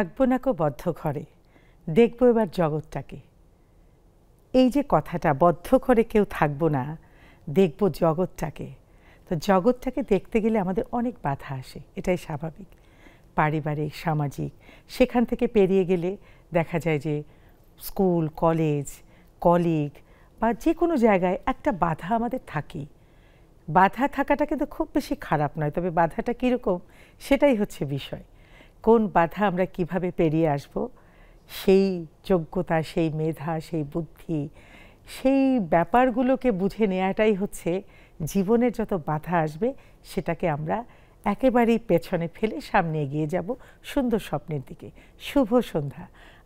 থাকবো না কো বদ্ধ ঘরে, দেখবো এবার জগৎটাকে। এই যে কথাটা, বদ্ধ ঘরে কেউ থাকবো না, দেখবো জগৎটাকে। তো জগৎটাকে দেখতে গেলে আমাদের অনেক বাধা আসে, এটাই স্বাভাবিক। পারিবারিক, সামাজিক, সেখান থেকে পেরিয়ে গেলে দেখা যায় যে স্কুল, কলেজ, কলিগ বা যে কোনো জায়গায় একটা বাধা আমাদের থাকেই। বাধা থাকাটা কিন্তু খুব বেশি খারাপ নয়, তবে বাধাটা কীরকম সেটাই হচ্ছে বিষয়। কোন বাধা আমরা কিভাবে পেরিয়ে আসব, সেই যোগ্যতা, সেই মেধা, সেই বুদ্ধি, সেই ব্যাপারগুলোকে বুঝে নেওয়াটাই হচ্ছে জীবনের যত বাধা আসবে সেটাকে আমরা একেবারেই পেছনে ফেলে সামনে এগিয়ে যাব সুন্দর স্বপ্নের দিকে। শুভ সন্ধ্যা।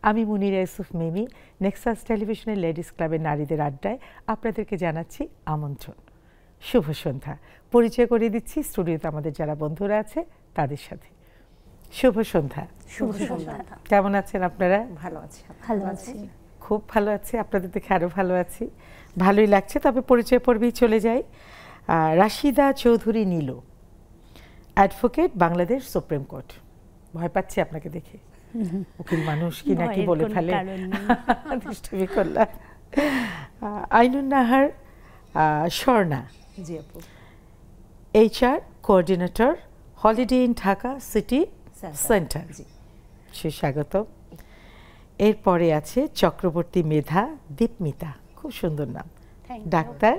আমি মুনিরা ইউসুফ মিমি, নেক্সাস টেলিভিশনের লেডিস ক্লাবের নারীদের আড্ডায় আপনাদেরকে জানাচ্ছি আমন্ত্রণ। শুভ সন্ধ্যা। পরিচয় করে দিচ্ছি স্টুডিওতে আমাদের যারা বন্ধুরা আছে তাদের সাথে। শুভ সন্ধ্যা। শুভ সন্ধ্যা। কেমন আছেন আপনারা? ভালো আছি। ভালো আছি, খুব ভালো আছি, আপনাদের দেখে আরও ভালো আছি, ভালোই লাগছে। তবে পরিচয় পর্বেই চলে যাই। Rashida Chowdhury Nilu, advocate, Bangladesh supreme court. ভয় পাচ্ছি আপনাকে দেখে, উকিল মানুষ কি নাকি বলে ফেলে, দুষ্টুমি করলাম। আইনুন নাহার স্বর্ণা, জি আপু, HR coordinator, Holiday Inn Dhaka city centre. সুস্বাগত। এরপরে আছে চক্রবর্তী মেধা দীপমিতা, খুব সুন্দর নাম, ডাক্তার,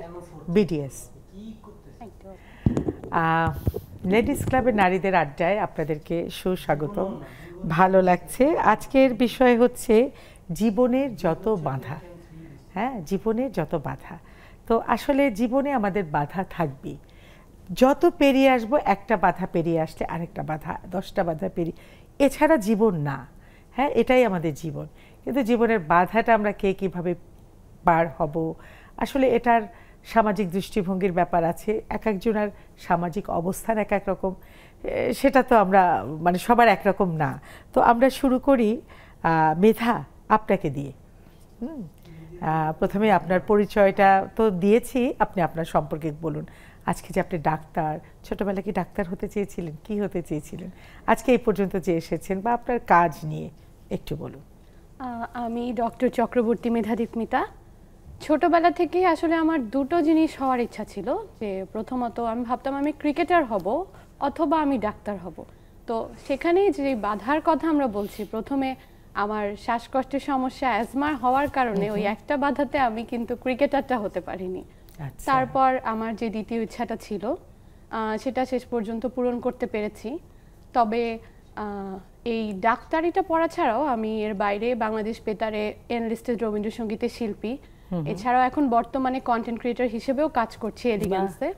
BDS। লেডিস ক্লাবের নারীদের আড্ডায় আপনাদেরকে সুস্বাগত। ভালো লাগছে। আজকের বিষয় হচ্ছে জীবনের যত বাধা। হ্যাঁ, জীবনের যত বাধা। তো আসলে জীবনে আমাদের বাধা থাকবে, যত পেরিয়ে আসবো একটা বাধা পেরিয়ে আসলে আরেকটা বাধা, 10টা বাধা পেরিয়ে, এছাড়া জীবন না। হ্যাঁ, এটাই আমাদের জীবন। কিন্তু জীবনের বাধাটা আমরা কে কীভাবে পার হব, আসলে এটার সামাজিক দৃষ্টিভঙ্গির ব্যাপার আছে, এক একজনের সামাজিক অবস্থান এক এক রকম, সেটা তো আমরা মানে সবার একরকম না। তো আমরা শুরু করি মেধা আপনাকে দিয়ে। প্রথমে আপনার পরিচয়টা তো দিয়েছি, আপনি আপনার সম্পর্কে বলুন। আজকে যে আপনি ডাক্তার, ছোটবেলায় কি ডাক্তার হতে চেয়েছিলেন, কি হতে চেয়েছিলেন, আজকে এই পর্যন্ত যে এসেছেন, বা আপনার কাজ নিয়ে একটু বলুন। আমি ডক্টর চক্রবর্তী মেধা দীপমিতা। ছোটবেলা থেকেই আসলে আমার দুটো জিনিস হওয়ার ইচ্ছা ছিল, যে প্রথমত আমি ভাবতাম আমি ক্রিকেটার হব অথবা আমি ডাক্তার হব। তো সেখানেই যে বাধার কথা আমরা বলছি, প্রথমে আমার শ্বাসকষ্টের সমস্যা, অ্যাজমা হওয়ার কারণে ওই একটা বাধাতে আমি কিন্তু ক্রিকেটারটা হতে পারিনি। তারপর আমার যে দ্বিতীয় ইচ্ছাটা ছিল সেটা শেষ পর্যন্ত পূরণ করতে পেরেছি। তবে এই ডাক্তারিটা পড়া ছাড়াও আমি এর বাইরে বাংলাদেশ বেতারে এনলিস্টেড রবীন্দ্রসঙ্গীতের শিল্পী, এছাড়াও এখন বর্তমানে কন্টেন্ট ক্রিয়েটর হিসেবেও কাজ করছি এলিগেন্সে।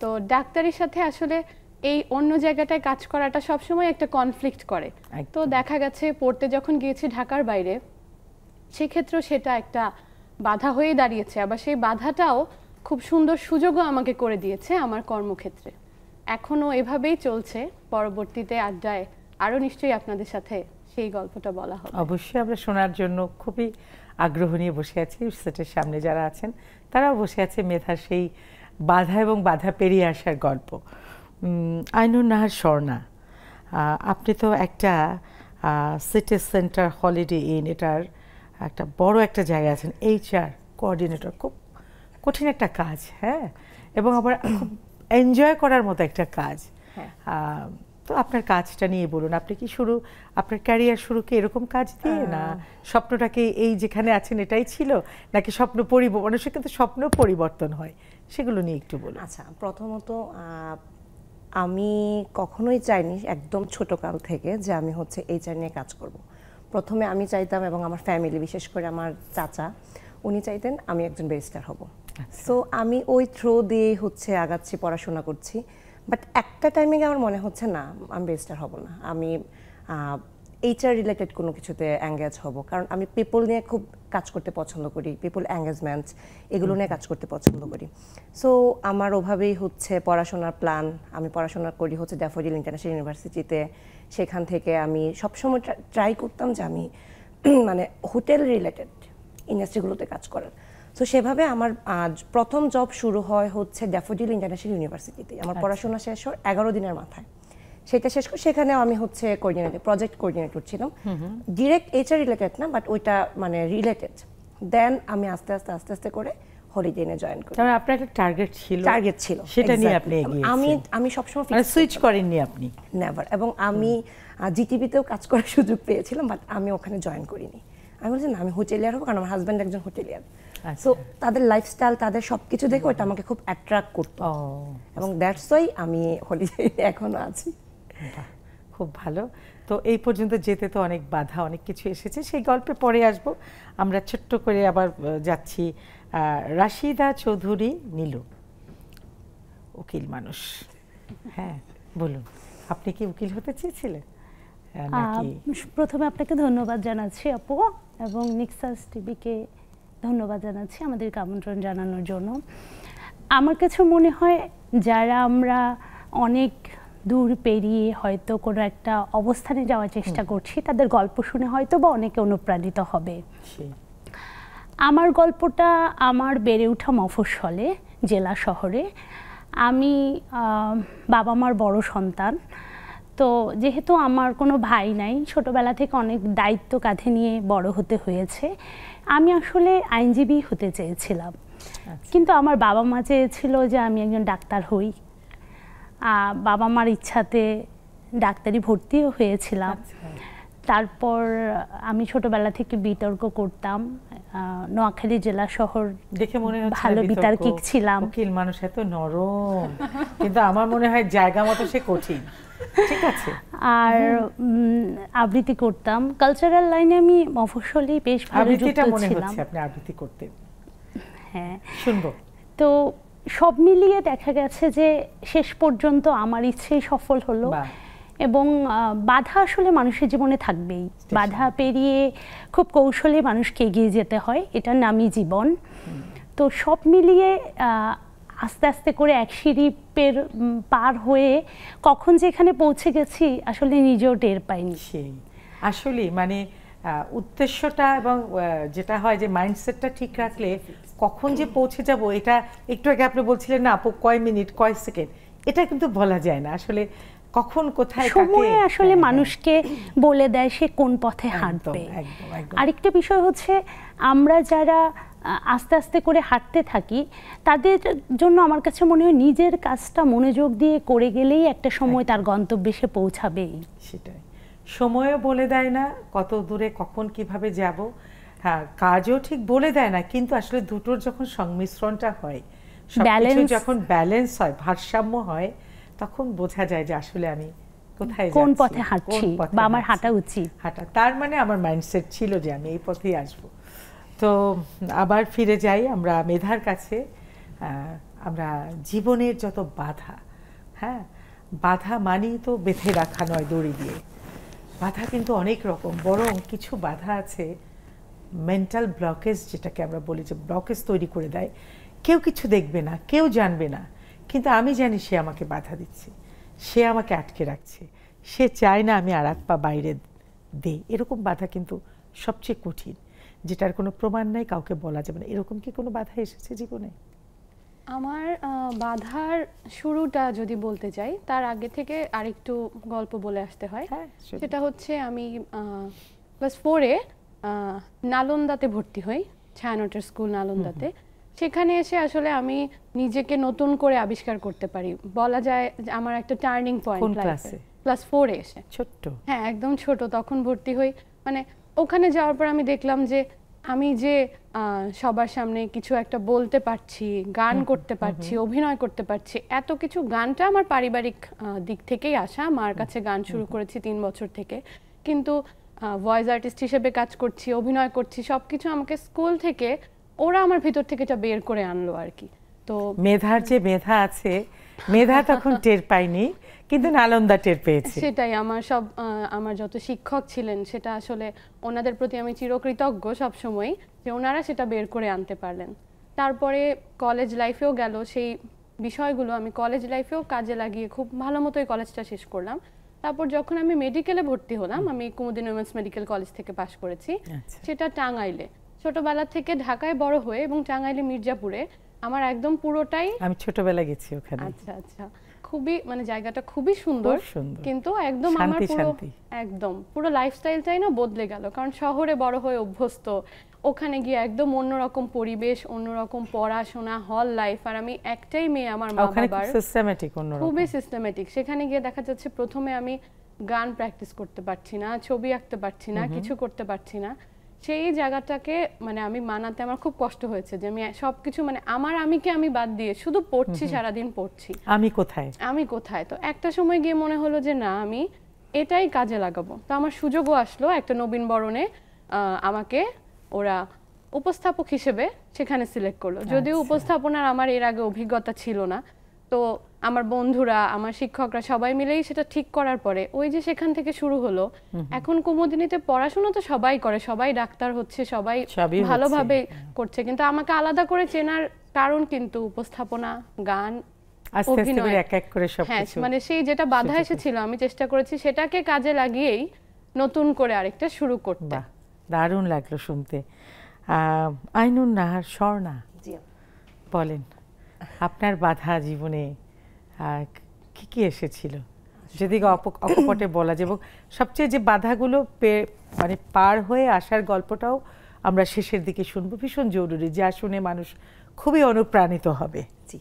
তো ডাক্তারির সাথে আসলে এই অন্য জায়গাটায় কাজ করাটা সবসময় একটা কনফ্লিক্ট করে। তো দেখা গেছে পড়তে যখন গিয়েছি ঢাকার বাইরে, সেক্ষেত্রেও সেটা একটা বাধা হয়ে দাঁড়িয়েছে। আবার সেই বাধাটাও খুব সুন্দর সুযোগও আমাকে করে দিয়েছে আমার কর্মক্ষেত্রে। এখনও এভাবেই চলছে। পরবর্তীতে আড্ডায় আরও নিশ্চয়ই আপনাদের সাথে সেই গল্পটা বলা হবে। অবশ্যই আমরা শোনার জন্য খুবই আগ্রহ নিয়ে বসে আছি। সেটের সামনে যারা আছেন তারাও বসে আছে মেধার সেই বাধা এবং বাধা পেরিয়ে আসার গল্প। আইনুন নাহার স্বর্ণা, আপনি তো একটা সিটি সেন্টার, হলিডে ইন, এটার একটা বড় একটা জায়গা আছেন, HR কোঅর্ডিনেটর। খুব কঠিন একটা কাজ, হ্যাঁ, এবং আবার খুব এনজয় করার মতো একটা কাজ। তো আপনার কাজটা নিয়ে বলুন। আপনি কি আপনার ক্যারিয়ার শুরু কি এরকম কাজ দিয়ে, না স্বপ্নটাকে এই যেখানে আছেন এটাই ছিল, নাকি স্বপ্ন মানুষের কিন্তু স্বপ্ন পরিবর্তন হয়, সেগুলো নিয়ে একটু বলুন। আচ্ছা, প্রথমত আমি কখনোই চাইনি একদম ছোটকাল থেকে যে আমি হচ্ছে HR নিয়ে কাজ করব। প্রথমে আমি চাইতাম, এবং আমার ফ্যামিলি, বিশেষ করে আমার চাচা, উনি চাইতেন আমি একজন ব্যারিস্টার হব। সো আমি ওই থ্রো দিয়েই হচ্ছে আগাচ্ছি, পড়াশোনা করছি। বাট একটা টাইমে আমার মনে হচ্ছে না, আমি ব্যারিস্টার হব না, আমি HR রিলেটেড কোনো কিছুতে এঙ্গেজ হব। কারণ আমি পিপল নিয়ে খুব কাজ করতে পছন্দ করি, পিপল এঙ্গেজমেন্টস, এগুলো নিয়ে কাজ করতে পছন্দ করি। সো আমার ওভাবেই হচ্ছে পড়াশোনার প্ল্যান। আমি পড়াশোনা করি হচ্ছে ড্যাফোডিল ইন্টারন্যাশনাল ইউনিভার্সিটিতে। সেখান থেকে আমি সবসময় ট্রাই করতাম যে আমি মানে হোটেল রিলেটেড ইন্ডাস্ট্রিগুলোতে কাজ করার। সো সেভাবে আমার প্রথম জব শুরু হয় হচ্ছে ড্যাফোডিল ইন্টারন্যাশনাল ইউনিভার্সিটিতে। আমার পড়াশোনা শেষ হয় 11 দিনের মাথায়। সেটা শেষ করে সেখানেও আমি হচ্ছে কোঅর্ডিনেটর, প্রজেক্ট কোঅর্ডিনেটর ছিলাম। ডিরেক্ট এইচআর রিলেটেড না, বাট ওইটা মানে রিলেটেড। দেন আমি আস্তে আস্তে করে হলিডে ইনে জয়েন করি। তাহলে আপনার একটা টার্গেট ছিল, সেটা নিয়ে আপনি এগিয়েছেন। আমি সবসময় মানে সুইচ করেননি আপনি? নেভার। এবং আমি জিটিভিতেও কাজ করার সুযোগ পেয়েছিলাম, বাট আমি ওখানে জয়েন করিনি। আমি বলছি না, আমি হোটেলিয়ার হবো, কারণ আমার হাজব্যান্ড একজন হোটেলিয়ার। সো তাদের লাইফস্টাইল, তাদের সবকিছু দেখে ওটা আমাকে খুব অ্যাট্রাক্ট করতো, এবং দ্যাটস ওয়াই আমি হলিডে এখনো আছি। খুব ভালো। তো এই পর্যন্ত যেতে তো অনেক বাধা, অনেক কিছু এসেছে, সেই গল্পে পরে আসব। আমরা ছোট্ট করে আবার যাচ্ছি রাশিদা চৌধুরী নীলু, উকিল মানুষ। হ্যাঁ, বলুন, আপনি কি উকিল হতে চেয়েছিলেন নাকি? প্রথমে আপনাকে ধন্যবাদ জানাচ্ছি আপু, এবং নিক্সাস টিভিকে ধন্যবাদ জানাচ্ছি আমাদেরকে আমন্ত্রণ জানানোর জন্য। আমার কাছে মনে হয় যারা আমরা অনেক দূর পেরিয়ে হয়তো কোনো একটা অবস্থানে যাওয়ার চেষ্টা করছি, তাদের গল্প শুনে হয়তো বা অনেকে অনুপ্রাণিত হবে। আমার গল্পটা আমার বেড়ে ওঠা মফস্বলে, জেলা শহরে। আমি বাবা মার বড় সন্তান, তো যেহেতু আমার কোনো ভাই নাই, ছোটবেলা থেকে অনেক দায়িত্ব কাঁধে নিয়ে বড় হতে হয়েছে। আমি আসলে আইনজীবী হতে চেয়েছিলাম, কিন্তু আমার বাবা মা চেয়েছিল যে আমি একজন ডাক্তার হই। বাবা মার ইচ্ছাতে ডাক্তারি ভর্তিও হয়েছিলাম। তারপর আমি ছোটবেলা থেকে বিতর্ক করতাম, নোয়াখালী জেলা শহর দেখে মনে হচ্ছে ভালো বিতার্কিক ছিলাম। উকিল মানুষ এত নরম, কিন্তু আমার মনে হয় জায়গা মতো সে কঠিন। ঠিক আছে। আর আবৃত্তি করতাম, কালচারাল লাইনে আমি মফস্বলেই বেশ ভালো যুক্ত ছিলাম। আপনি আবৃত্তি করতেন? হ্যাঁ, শুনবো। তো সব মিলিয়ে দেখা গেছে যে শেষ পর্যন্ত আমার ইচ্ছেই সফল হলো। এবং বাধা আসলে মানুষের জীবনে থাকবেই, বাধা পেরিয়ে খুব কৌশলে মানুষকে এগিয়ে যেতে হয়, এটার নামই জীবন। তো সব মিলিয়ে আস্তে আস্তে করে এক সিঁড়ি পার হয়ে কখন যেখানে পৌঁছে গেছি আসলে নিজেও টের পাইনি। আসলে মানে উদ্দেশ্যটা এবং যেটা হয় যে মাইন্ডসেটটা ঠিক রাখলে কখন যে পৌঁছে যাব, এটা একটু আগে আপনি বলছিলেন না আপু, কয় মিনিট কয় সেকেন্ড, এটা কিন্তু বলা যায় না আসলে কখন কোথায় সময় আসলে মানুষকে বলে দেয় সে কোন পথে হাঁটবে। আরেকটা বিষয় হচ্ছে, আমরা যারা আস্তে আস্তে করে হাঁটতে থাকি তাদের জন্য আমার কাছে মনে হয় নিজের কাজটা মনোযোগ দিয়ে করে গেলেই একটা সময় তার গন্তব্যে সে পৌঁছাবেই। সেটাই, সময়ও বলে দেয় না কত দূরে কখন কিভাবে যাব। হ্যাঁ, কাজও ঠিক বলে দেয় না, কিন্তু আসলে দুটোর যখন সংমিশ্রণটা হয়, সবকিছু যখন ব্যালেন্স হয়, ভারসাম্য হয়, তখন বোঝা যায় যে আসলে আমি কোথায় যাচ্ছি, কোন পথে হাঁটছি বা আমার হাঁটা উচিত। তার মানে আমার মাইন্ডসেট ছিল যে আমি এই পথেই আসব। তো আবার ফিরে যাই আমরা মেধার কাছে। আমরা জীবনের যত বাধা, হ্যাঁ, বাধা মানেই তো বেঁধে রাখা নয় দড়ি দিয়ে। বাধা কিন্তু অনেক রকম, বরং কিছু বাধা আছে মেন্টাল ব্লকেজ, যেটাকে আমরা বলি যে ব্লকেজ তৈরি করে দেয়। কেউ কিছু দেখবে না, কেউ জানবে না, কিন্তু আমি জানি সে আমাকে বাধা দিচ্ছে, সে আমাকে আটকে রাখছে, সে চায় না আমি আর এক পা বাইরে দেই। এরকম বাধা কিন্তু সবচেয়ে কঠিন, যেটার কোনো প্রমাণ নাই, কাউকে বলা যাবে না। এরকম কি কোনো বাধা এসেছে জীবনে? আমার বাধার শুরুটা যদি বলতে চাই, তার আগে থেকে আরেকটু গল্প বলে আসতে হয়। সেটা হচ্ছে আমি ক্লাস 4-এ নালন্দাতে ভর্তি হই, ছায়ানটের স্কুল নালন্দাতে। সেখানে এসে আসলে আমি নিজেকে নতুন করে আবিষ্কার করতে পারি, বলা যায় আমার একটা টার্নিং পয়েন্ট লাইফে। ক্লাস 4-এ এসে, ছোট্ট, হ্যাঁ একদম ছোট, তখন ভর্তি হই। মানে ওখানে যাওয়ার পর আমি দেখলাম যে আমি যে সবার সামনে কিছু একটা বলতে পারছি, গান করতে পারছি, অভিনয় করতে পারছি, এত কিছু। গানটা আমার পারিবারিক দিক থেকেই আসা, মার কাছে গান শুরু করেছি 3 বছর থেকে, কিন্তু ভয়েস আর্টিস্ট হিসেবে কাজ করছি, অভিনয় করছি, সবকিছু আমাকে স্কুল থেকে ওরা আমার ভিতর থেকে এটা বের করে আনলো আর কি। তো মেধার যে মেধা আছে, মেধা তখন টের পাইনি, কিন্তু নালন্দা টের পেয়েছে। সেটাই, আমার যত শিক্ষক ছিলেন, সেটা আসলে ওনাদের প্রতি আমি চিরকৃতজ্ঞ সবসময়, যে ওনারা সেটা বের করে আনতে পারলেন। তারপরে কলেজ লাইফেও গেল সেই বিষয়গুলো, আমি কলেজ লাইফেও কাজে লাগিয়ে খুব ভালো মতোই কলেজটা শেষ করলাম। তারপর যখন আমি মেডিকেলে ভর্তি হলাম, আমি কুমুদিনী উইমেন্স মেডিকেল কলেজ থেকে পাশ করেছি, সেটা টাঙ্গাইলে। ছোটবেলা থেকে ঢাকায় বড় হয়ে এবং টাঙ্গাইলে মির্জাপুরে আমার একদম পুরোটাই, আমি ছোটবেলা গেছি ওখানে। আচ্ছা আচ্ছা, খুবই মানে জায়গাটা খুবই সুন্দর, কিন্তু একদম আমার একদম পুরো লাইফস্টাইলটাই না বদলে গেল, কারণ শহরে বড় হয়ে অভ্যস্ত, ওখানে গিয়ে একদম অন্যরকম পরিবেশ, অন্যরকম পড়াশোনা, হল লাইফ, আর আমি একটাই মেয়ে আমার মা বাবার, খুবই সিস্টেমেটিক। সেখানে গিয়ে দেখা যাচ্ছে প্রথমে আমি গান প্র্যাকটিস করতে পারছি না, ছবি আঁকতে পারছি না, কিছু করতে পারছি না। সেই জায়গাটাকে মানে আমি মানাতে আমার খুব কষ্ট হয়েছে যে আমি সবকিছু মানে আমি বাদ দিয়ে শুধু পড়ছি, সারাদিন পড়ছি, আমি কোথায়। তো একটা সময় গিয়ে মনে হলো যে না, আমি এটাই কাজে লাগাবো। তো আমার সুযোগও আসলো, একটা নবীন বরণে আমাকে ওরা উপস্থাপক হিসেবে সেখানে সিলেক্ট করলো। যদিও উপস্থাপনার আমার এর আগে অভিজ্ঞতা ছিল না, তো আমার বন্ধুরা, আমার শিক্ষকরা সবাই মিলেই সেটা ঠিক করার পরে ওই যে সেখান থেকে শুরু হলো। এখন কুমুদিনীতে পড়াশোনা তো সবাই করে, সবাই ডাক্তার হচ্ছে, সবাই ভালোভাবে করছে, কিন্তু আমাকে আলাদা করে চেনার কারণ কিন্তু উপস্থাপনা, গান, অভিনয়, হ্যাঁ, মানে সেই যেটা বাধা এসেছিল আমি চেষ্টা করেছি সেটাকে কাজে লাগিয়েই নতুন করে আরেকটা শুরু করতে। দারুণ লাগলো শুনতে। আইনুন নাহার, স্বর্ণা, বলেন আপনার বাধা জীবনে কি কি এসেছিল, যদি অকপটে বলা যায়, এবং সবচেয়ে যে বাধাগুলো মানে পার হয়ে আসার গল্পটাও আমরা শেষের দিকে শুনবো, ভীষণ জরুরি, যা শুনে মানুষ খুবই অনুপ্রাণিত হবে। জি,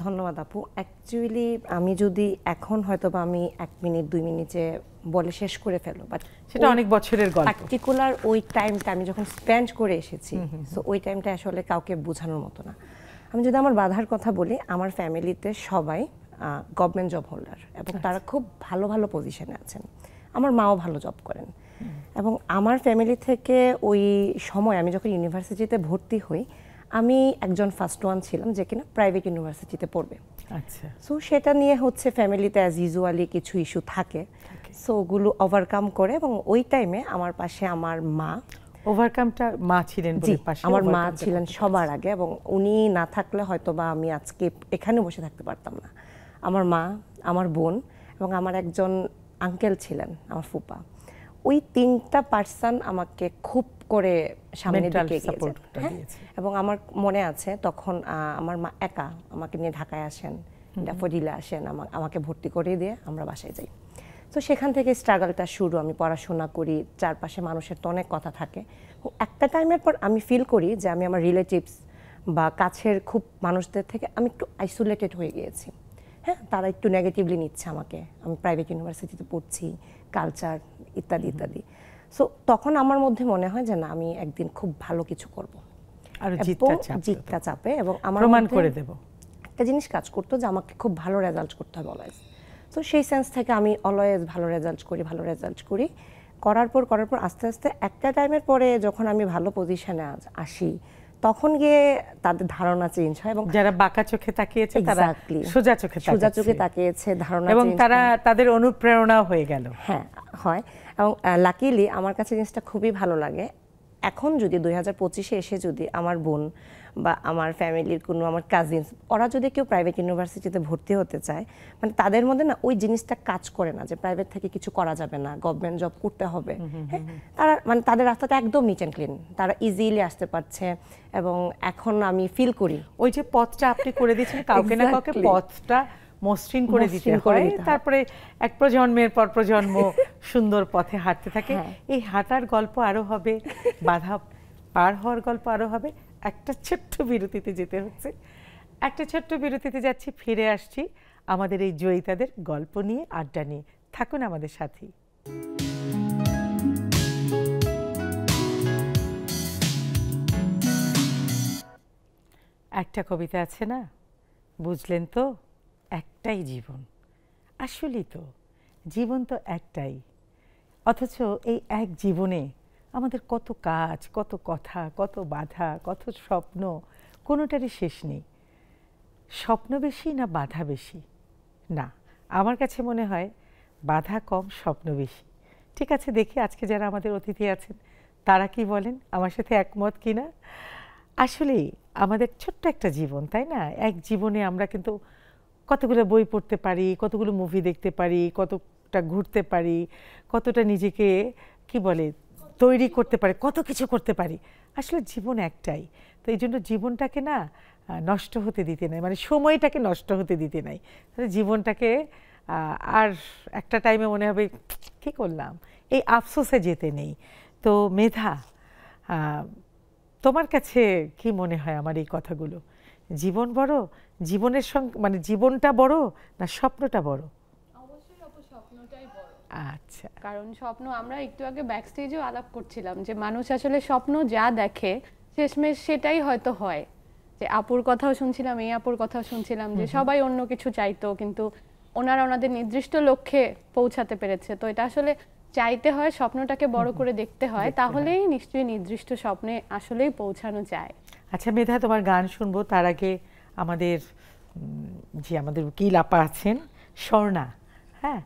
ধন্যবাদ আপু। অ্যাকচুয়ালি আমি যদি এখন হয়তো বা আমি 1 মিনিট 2 মিনিটে বলে শেষ করে ফেলো, বাট সেটা অনেক বছরের গল্প, পার্টিকুলার ওই টাইমটা আমি যখন স্পেন্ড করে এসেছি, সো ওই টাইমটা আসলে কাউকে বোঝানোর মতো না। আমি যদি আমার বাধার কথা বলি, আমার ফ্যামিলিতে সবাই গভর্নমেন্ট জব হোল্ডার এবং তারা খুব ভালো ভালো পজিশনে আছেন। আমার মাও ভালো জব করেন, এবং আমার ফ্যামিলি থেকে ওই সময় আমি যখন ইউনিভার্সিটিতে ভর্তি হই, আমি একজন ফার্স্ট ওয়ান ছিলাম যে কিনা প্রাইভেট ইউনিভার্সিটিতে পড়বে। আচ্ছা, সো সেটা নিয়ে হচ্ছে ফ্যামিলিতে অ্যাজ ইউজুয়ালি কিছু ইস্যু থাকে, সো ওগুলো ওভারকাম করে, এবং ওই টাইমে আমার পাশে আমার মা, ওভারকামটা মা ছিলেন বলে পাশে আমার মা ছিলেন সবার আগে, এবং উনি না থাকলে হয়তো বা আমি আজকে এখানে বসে থাকতে পারতাম না। আমার মা, আমার বোন এবং আমার একজন আঙ্কেল ছিলেন, আমার ফুপা, ওই 3টা পার্সন আমাকে খুব করে সামনের দিকে এগিয়েছেন। এবং আমার মনে আছে তখন আমার মা একা আমাকে নিয়ে ঢাকায় আসেন, ড্যাফোডিলে আসেন, আমাকে ভর্তি করে দিয়ে আমরা বাসায় যাই। তো সেখান থেকে স্ট্রাগলটা শুরু। আমি পড়াশোনা করি, চারপাশে মানুষের তো অনেক কথা থাকে। একটা টাইমের পর আমি ফিল করি যে আমি আমার রিলেটিভস বা কাছের খুব মানুষদের থেকে আমি একটু আইসোলেটেড হয়ে গিয়েছি। হ্যাঁ, তারা একটু নেগেটিভলি নিচ্ছে আমাকে, আমি প্রাইভেট ইউনিভার্সিটিতে পড়ছি, কালচার ইত্যাদি ইত্যাদি। সো তখন আমার মধ্যে মনে হয় যে না, আমি একদিন খুব ভালো কিছু করব, আর জিতটা চাপে, এবং আমার প্রমাণ করে দেব। একটা জিনিস কাজ করতো যে আমাকে খুব ভালো রেজাল্ট করতে হবে অলওয়েজ। সো সেই সেন্স থেকে আমি অলওয়েজ ভালো রেজাল্ট করি, করার পর আস্তে আস্তে একটা টাইমের পরে যখন আমি ভালো পজিশনে আসি, তখন গিয়ে তাদের ধারণা চেঞ্জ হয়, এবং যারা বাঁকা চোখে তাকিয়েছে তারা সোজা চোখে তাকিয়েছে, ধারণা, এবং তারা তাদের অনুপ্রেরণা হয়ে গেল। হ্যাঁ, হয়। এবং লাকিলি আমার কাছে জিনিসটা খুবই ভালো লাগে। এখন যদি 2025-এ এসে যদি আমার বোন বা আমার ফ্যামিলির কোনো আমার কাজিনস, ওরা যদি কেউ প্রাইভেট ইউনিভার্সিটিতে ভর্তি হতে চায়, মানে তাদের মধ্যে না ওই জিনিসটা কাজ করে না যে প্রাইভেট থেকে কিছু করা যাবে না, গভর্নমেন্ট জব করতে হবে। হ্যাঁ, তারা মানে তাদের রাস্তাটা একদম নিট অ্যান্ড ক্লিন, তারা ইজিলি আসতে পারছে। এবং এখন আমি ফিল করি ওই যে পথটা আপনি করে দিয়েছেন, কাউকে না কাউকে পথটা মসৃণ করে দিতে হয়, তারপরে এক প্রজন্মের পর প্রজন্ম সুন্দর পথে হাঁটতে থাকে। এই হাঁটার গল্প আরো হবে, বাধা পার হওয়ার গল্প আরো হবে। একটা ছোট্ট বিরতিতে যেতে হচ্ছে, একটা ছোট্ট বিরতিতে যাচ্ছি, ফিরে আসছি আমাদের এই জয়িতাদের গল্প নিয়ে, আড্ডা নিয়ে। থাকুন আমাদের সাথেই। একটা কবিতা আছে না, বুঝলেন তো, একটাই জীবন। আসলেই তো জীবন তো একটাই, অথচ এই এক জীবনে আমাদের কত কাজ, কত কথা, কত বাধা, কত স্বপ্ন, কোনোটারই শেষ নেই। স্বপ্ন বেশি না বাধা বেশি? না, আমার কাছে মনে হয় বাধা কম, স্বপ্ন বেশি। ঠিক আছে, দেখি আজকে যারা আমাদের অতিথি আছেন তারা কি বলেন, আমার সাথে একমত কিনা। আসলেই আমাদের ছোট্ট একটা জীবন, তাই না? এক জীবনে আমরা কিন্তু কতগুলো বই পড়তে পারি, কতগুলো মুভি দেখতে পারি, কতটা ঘুরতে পারি, কতটা নিজেকে কি বলে তৈরি করতে পারি, কত কিছু করতে পারি। আসলে জীবন একটাই। তো এই জন্য জীবনটাকে না নষ্ট হতে দিতে নাই, মানে সময়টাকে নষ্ট হতে দিতে নাই, তাহলে জীবনটাকে আর একটা টাইমে মনে হবে কি করলাম, এই আফসোসে যেতে নেই। তো মেধা, তোমার কাছে কি মনে হয় আমার এই কথাগুলো? জীবন বড়, জীবনের সঙ্গে মানে জীবনটা বড় না স্বপ্নটা বড়? অবশ্যই আপু স্বপ্নটাই বড়। আচ্ছা, কারণ স্বপ্ন, আমরা একটু আগে ব্যাক স্টেজেও আলাপ করছিলাম যে মানুষ আসলে স্বপ্ন যা দেখে শেষমেশ সেটাই হয়তো হয়। যে আপুর কথাও শুনছিলাম, এই আপুর কথাও শুনছিলাম যে সবাই অন্য কিছু চাইতো, কিন্তু ওনারা ওনাদের নির্দিষ্ট লক্ষ্যে পৌঁছাতে পেরেছে। তো এটা আসলে চাইতে হয়, স্বপ্নটাকে বড় করে দেখতে হয়, তাহলেই নিশ্চয়ই নির্দিষ্ট স্বপ্নে আসলেই পৌঁছানো যায়। আচ্ছা মেধা, তোমার গান শুনবো, তার আগে আমাদের যে আমাদের উকিল আপা আছেন স্বর্ণা, হ্যাঁ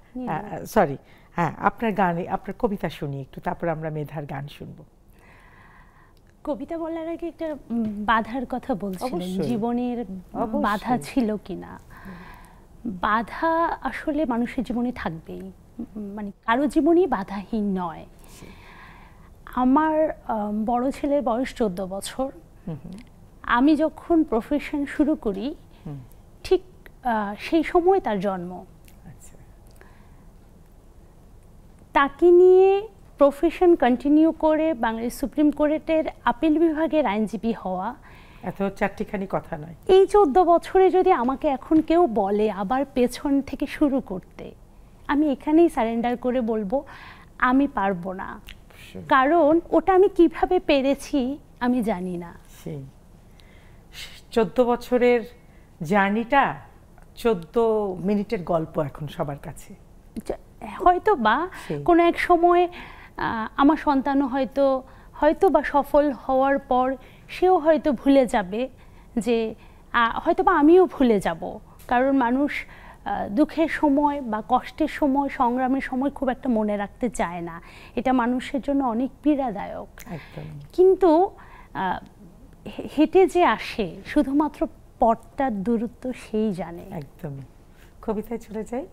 সরি, হ্যাঁ আপনার গান, আপনার কবিতা শুনি একটু, তারপর আমরা মেধার গান শুনবো। কবিতা বলার আগে একটা বাধার কথা বলছিলেন, অবশ্যই। জীবনের অবশ্যই। বাধা ছিল কিনা। বাধা আসলে মানুষের জীবনে থাকবেই, মানে কারো জীবনই বাধাহীন নয়। আমার বড় ছেলের বয়স 14 বছর। আমি যখন প্রফেশন শুরু করি ঠিক সেই সময় তার জন্ম। আচ্ছা, তাকে নিয়ে প্রফেশন কন্টিনিউ করে বাংলাদেশ সুপ্রিম কোর্টের আপিল বিভাগের আইনজীবী হওয়া এত চারটিখানি কথা নয়। এই 14 বছরে যদি আমাকে এখন কেউ বলে আবার পেছন থেকে শুরু করতে, আমি এখানেই সারেন্ডার করে বলবো আমি পারবো না। কারণ ওটা আমি কিভাবে পেরেছি আমি জানি না। সেই 14 বছরের জার্নিটা 14 মিনিটের গল্প এখন সবার কাছে। হয়তো বা কোনো এক সময় আমার সন্তানও হয়তো বা সফল হওয়ার পর সেও হয়তো ভুলে যাবে, যে হয়তো বা আমিও ভুলে যাব। কারণ মানুষ দুঃখের সময় বা কষ্টের সময়, সংগ্রামের সময় খুব একটা মনে রাখতে চায় না, এটা মানুষের জন্য অনেক পীড়াদায়ক। কিন্তু হেঁটে যে আসে শুধুমাত্র পথটার দূরত্ব সেই জানে। একদমই। কবিতায় চলে যাই।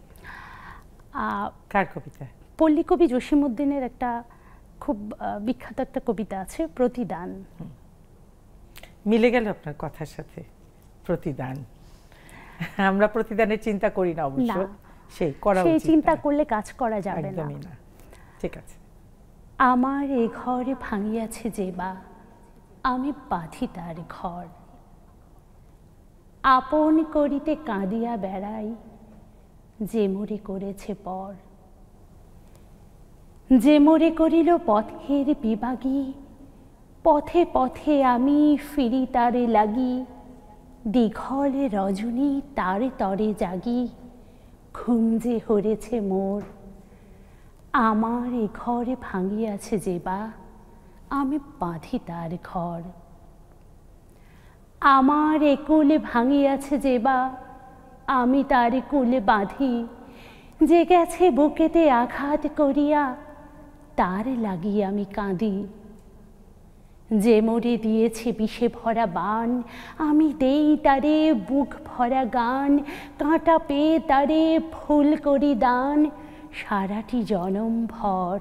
কার কবিতা? পল্লী কবি জসিমউদ্দিনের একটা খুব বিখ্যাত একটা কবিতা আছে, প্রতিদান। মিলে গেল আপনার কথার সাথে, প্রতিদান। আমরা প্রতিদানের চিন্তা করি না অবশ্য, সেই করা উচিত। সেই চিন্তা করলে কাজ করা যাবে না। একদমই না। ঠিক আছে। আমার এ ঘরে ভাঙিয়াছে যে বা, আমি বাঁধি তার ঘর। আপন করিতে কাঁদিয়া বেড়াই, যে মোরে করেছে পর। যে মোরে করিল পথের বিভাগী, পথে পথে আমি ফিরি তারে লাগি। দীঘল রজনী তারে তরে জাগি, ঘুম যে হরেছে মোর। আমার এ ঘরে ভাঙিয়াছে যে বা, আমি বাঁধি তার ঘর। আমার এ কুলে ভাঙিয়াছে যে বা, আমি তার কুলে বাঁধি। যে গেছে বুকেতে আঘাত করিয়া, তার লাগিয়ে আমি কাঁদি। যে মোরে দিয়েছে বিষে ভরা বান, আমি দেই তারে বুক ভরা গান। কাঁটা পেয়ে তারে ফুল করি দান, সারাটি জনম ভর।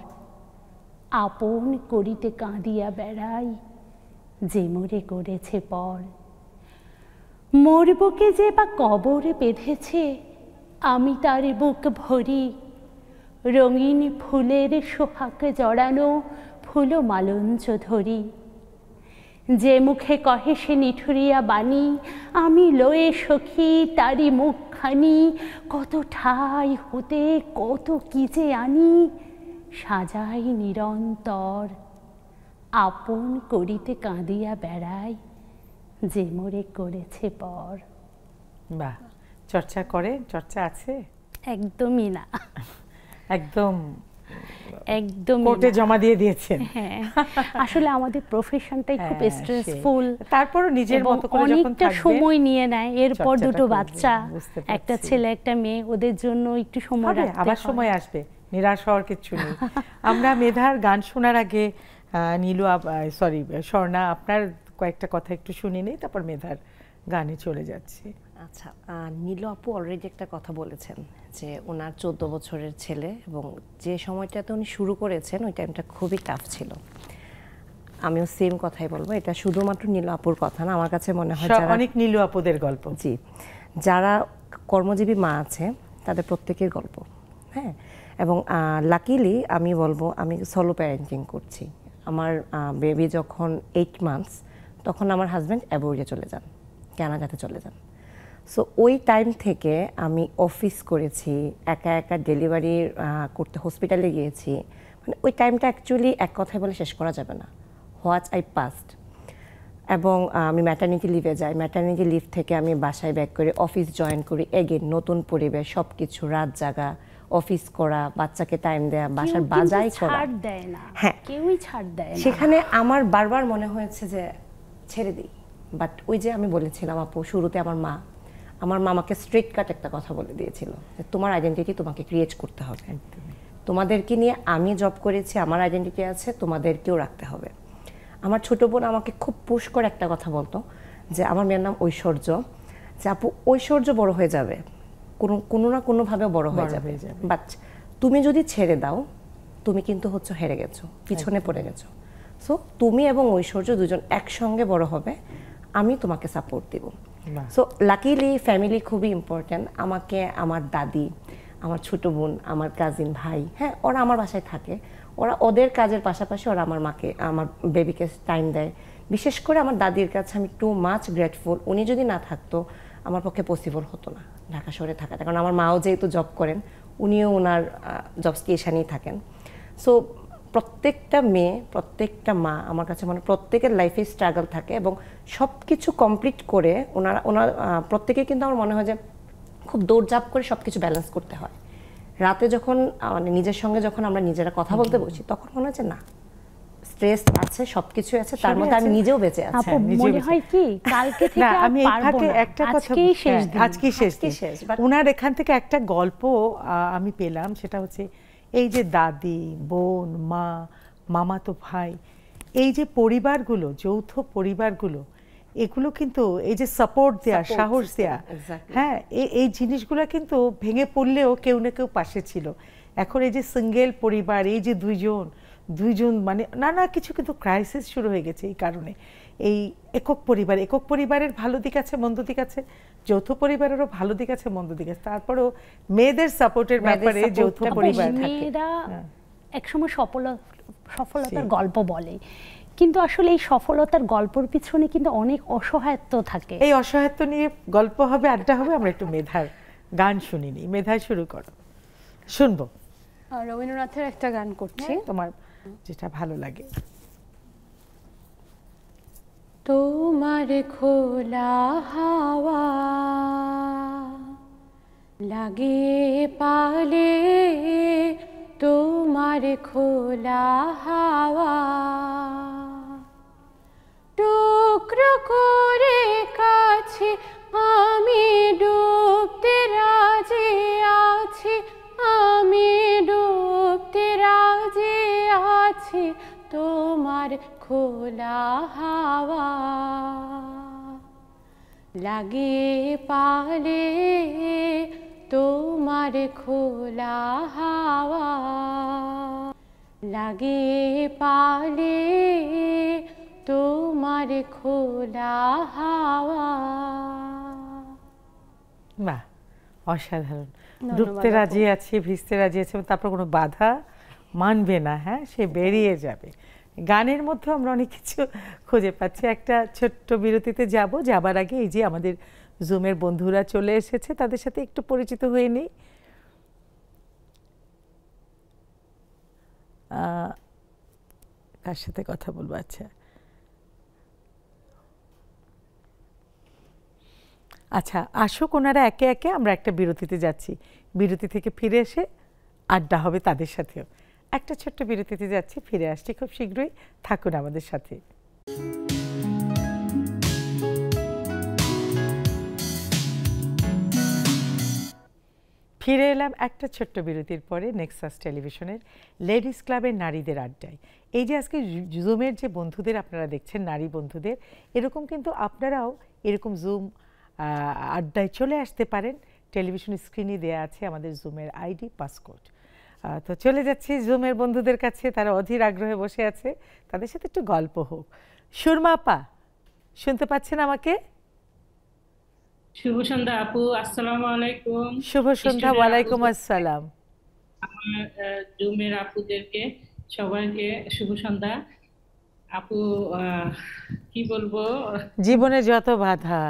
আপন করিতে কাঁদিয়া বেড়াই, যে মোরে করেছে পর। মোর বুকে যে বা কবর বেঁধেছে, আমি তার বুক ভরি। রঙিন ফুলের সোহাগ জড়ানো ফুল মালঞ্চ ধরি। যে মুখে কহে সে নিঠুরিয়া বাণী, আমি লয়ে সখী তারি মুখখানি। কত ঠাই হতে কত কি যে আনি, সাজাই নিরন্তর। আপন করিতে কাঁদিয়া বেড়াই, যে মোরে করেছে পর। বাহ, চর্চা করে, চর্চা আছে? একদমই না, একদম একদম কোর্টে জমা দিয়ে দিয়েছেন। হ্যাঁ, আসলে আমাদের প্রফেশনটাই খুব স্ট্রেসফুল। তারপরও নিজের মতো করে যখন অনেকটা সময় নিয়ে নেয়। এরপর দুটো বাচ্চা, একটা বুঝতে ছেলে একটা মেয়ে, ওদের জন্য একটু সময় পারছি। রাখতে আবার হয়। সময় আসবে, নিরাশ হওয়ার কিছু নেই। আমরা মেধার গান শোনার আগে নীলু, সরি স্বর্ণা, আপনার কয়েকটা কথা একটু শুনে নেই, তারপর মেধার গানে চলে যাচ্ছি। আচ্ছা, নীলু আপু অলরেডি একটা কথা বলেছেন যে ওনার 14 বছরের ছেলে, এবং যে সময়টাতে উনি শুরু করেছেন ওই টাইমটা খুবই টাফ ছিল। আমিও সেম কথাই বলবো, এটা শুধুমাত্র নীলু আপুর কথা না, আমার কাছে মনে হয় যারা অনেক নীলু আপুদের গল্প, জি, যারা কর্মজীবী মা আছে তাদের প্রত্যেকের গল্প। হ্যাঁ, এবং লাকিলি আমি বলবো আমি সোলো প্যারেন্টিং করছি। আমার বেবি যখন 8 মান্থস তখন আমার হাজব্যান্ড অ্যাবোর্ডে চলে যান, কানাডাতে চলে যান। সো ওই টাইম থেকে আমি অফিস করেছি, একা একা ডেলিভারি করতে হসপিটালে গিয়েছি। মানে ওই টাইমটা অ্যাকচুয়ালি এক কথায় বলে শেষ করা যাবে না, হোয়াট আই পাস্ট। এবং আমি ম্যাটারনিটি লিভে যাই, ম্যাটারনিটি লিভ থেকে আমি বাসায় ব্যাক করে অফিস জয়েন করি, এগেন নতুন পরিবেশ, সব কিছু, রাত জাগা, অফিস করা, বাচ্চাকে টাইম দেয়া, বাসার বাজাই করা, ছাড় দেয় না, হ্যাঁ কেউই ছাড় দেয় না। সেখানে আমার বারবার মনে হয়েছে যে ছেড়ে দিই, বাট ওই যে আমি বলেছিলাম আপু শুরুতে আমার মা আমাকে স্ট্রেট কাট একটা কথা বলে দিয়েছিল যে তোমার আইডেন্টিটি তোমাকে ক্রিয়েট করতে হবে, তোমাদেরকে নিয়ে আমি জব করেছি, আমার আইডেন্টিটি আছে, তোমাদেরকেও রাখতে হবে। আমার ছোট বোন আমাকে খুব পুশ করে একটা কথা বলতো যে আমার মেয়ের নাম ঐশ্বর্য, যে আপু ঐশ্বর্য বড় হয়ে যাবে, কোনো না কোনোভাবে বড় হয়ে যাবে, বাট তুমি যদি ছেড়ে দাও তুমি কিন্তু হচ্ছে হেরে গেছো, পিছনে পড়ে গেছো। সো তুমি এবং ঐশ্বর্য দুজন একসঙ্গে বড় হবে, আমি তোমাকে সাপোর্ট দিব। সো লাকিলি ফ্যামিলি খুবই ইম্পর্ট্যান্ট। আমাকে আমার দাদি, আমার ছোট বোন, আমার কাজিন ভাই, হ্যাঁ ওরা আমার বাসায় থাকে, ওরা ওদের কাজের পাশাপাশি ওরা আমার মাকে, আমার বেবিকে টাইম দেয়। বিশেষ করে আমার দাদির কাছে আমি টু মাচ গ্রেটফুল, উনি যদি না থাকতো আমার পক্ষে পসিবল হতো না ঢাকা শহরে থাকাটা, কারণ আমার মাও যেহেতু জব করেন, উনিও ওনার জব স্টেশনেই থাকেন। সো প্রত্যেকটা মেয়ে, প্রত্যেকটা মা আমার কাছে মানে প্রত্যেকের লাইফে স্ট্রাগল থাকে, এবং সব কিছু কমপ্লিট করে ওনার প্রত্যেকে কিন্তু আমার মনে হয় যে খুব দৌড়ঝাঁপ করে সব কিছু ব্যালেন্স করতে হয়। রাতে যখন মানে নিজের সঙ্গে যখন আমরা নিজেরা কথা বলতে বসি তখন মনে হয় যে না, স্ট্রেস আছে, সবকিছু আছে, তার মধ্যে আমি নিজেও বেঁচে আছি। আপু মনে হয় কি কালকে থেকে আমি পারবো না, একটা কথা, আজকেই শেষ দিন, আজকেই শেষ দিন। ওনার এখান থেকে একটা গল্প আমি পেলাম, সেটা হচ্ছে এই যে দাদি, বোন, মা, মামাতো ভাই, এই যে পরিবারগুলো, যৌথ পরিবারগুলো, এগুলো কিন্তু এই যে সাপোর্ট দেয়া, সাহস দেয়া, হ্যাঁ এই জিনিসগুলো কিন্তু ভেঙে পড়লেও কেউ না কেউ পাশে ছিল। এখন এই যে সিঙ্গেল পরিবার, এই যে দুইজন মানে নানা কিছু কিন্তু ক্রাইসিস শুরু হয়ে গেছে এই কারণে। এই একক পরিবারের ভালো দিক আছে, মন্দ দিক আছে, যৌথ পরিবারেরও ভালো দিক আছে, মন্দ দিক আছে, তারপরেও মেয়েদের সাপোর্টের ব্যাপারে যৌথ পরিবার থাকে। মেয়েরা একসময় সফলতার গল্প বলে, কিন্তু আসলে এই সফলতার গল্পের পিছনে কিন্তু অনেক অসহায়ত্ব থাকে। এই অসহায়ত্ব নিয়ে গল্প হবে, আড্ডা হবে। আমরা একটু মেধার গান শুনিনি, মেধায় শুরু করো, শুনবো। রবীন্দ্রনাথের একটা গান করছি, তোমার যেটা ভালো লাগে। তোমার খোলা হাওয়া লাগে পালে, তোমার খোলা হাওয়া টুকরো করে কাছে আমি ডুবতে রাজি আছি, আমি ডুবতে রাজি আছি, তোমার খোলা হাওয়া লাগে পালে, তোমার খোলা হাওয়া লাগে পালে, তোমার খোলা হাওয়া। বাহ, অসাধারণ। ডুবতে রাজি আছে, ভিজতে রাজি আছে, তারপর কোনো বাধা মানবে না, হ্যাঁ সে বেরিয়ে যাবে। গানের মধ্যে আমরা অনেক কিছু খুঁজে পাচ্ছি। একটা ছোট্ট বিরতিতে যাবার আগে এই যে আমাদের জুমের বন্ধুরা চলে এসেছে, তাদের সাথে একটু পরিচিত হয়ে নিই। কার সাথে কথা বলবো? আচ্ছা আসুক ওনারা একে একে, আমরা একটা বিরতিতে যাচ্ছি, বিরতি থেকে ফিরে এসে আড্ডা হবে তাদের সাথেও। একটা ছোট্ট বিরতিতে যাচ্ছি, ফিরে আসছি খুব শীঘ্রই, থাকুন আমাদের সাথে। ফিরে এলাম একটা ছোট্ট বিরতির পরে নেক্সাস টেলিভিশনের লেডিস ক্লাবের নারীদের আড্ডায়। এই যে আজকে জুমের যে বন্ধুদের আপনারা দেখছেন, নারী বন্ধুদের, এরকম কিন্তু আপনারাও এরকম জুম আড্ডায় চলে আসতে পারেন। টেলিভিশন স্ক্রিনে দেওয়া আছে আমাদের জুমের আইডি, পাসকোড। তো চলে যাচ্ছি জুমের বন্ধুদের কাছে, তারা অধীর আগ্রহে বসে আছে, তাদের সাথে একটু গল্প হোক। সুরমা আপা, শুনতে পাচ্ছেন আমাকে? শুভ সন্ধ্যা আপু, আসসালামু আলাইকুম। শুভ সন্ধ্যা। ওয়ালাইকুম আসসালাম। আমার জুমের আপুদেরকে সবাইকে শুভ সন্ধ্যা। আপু, কি বলবো, জীবনে যত বাধা,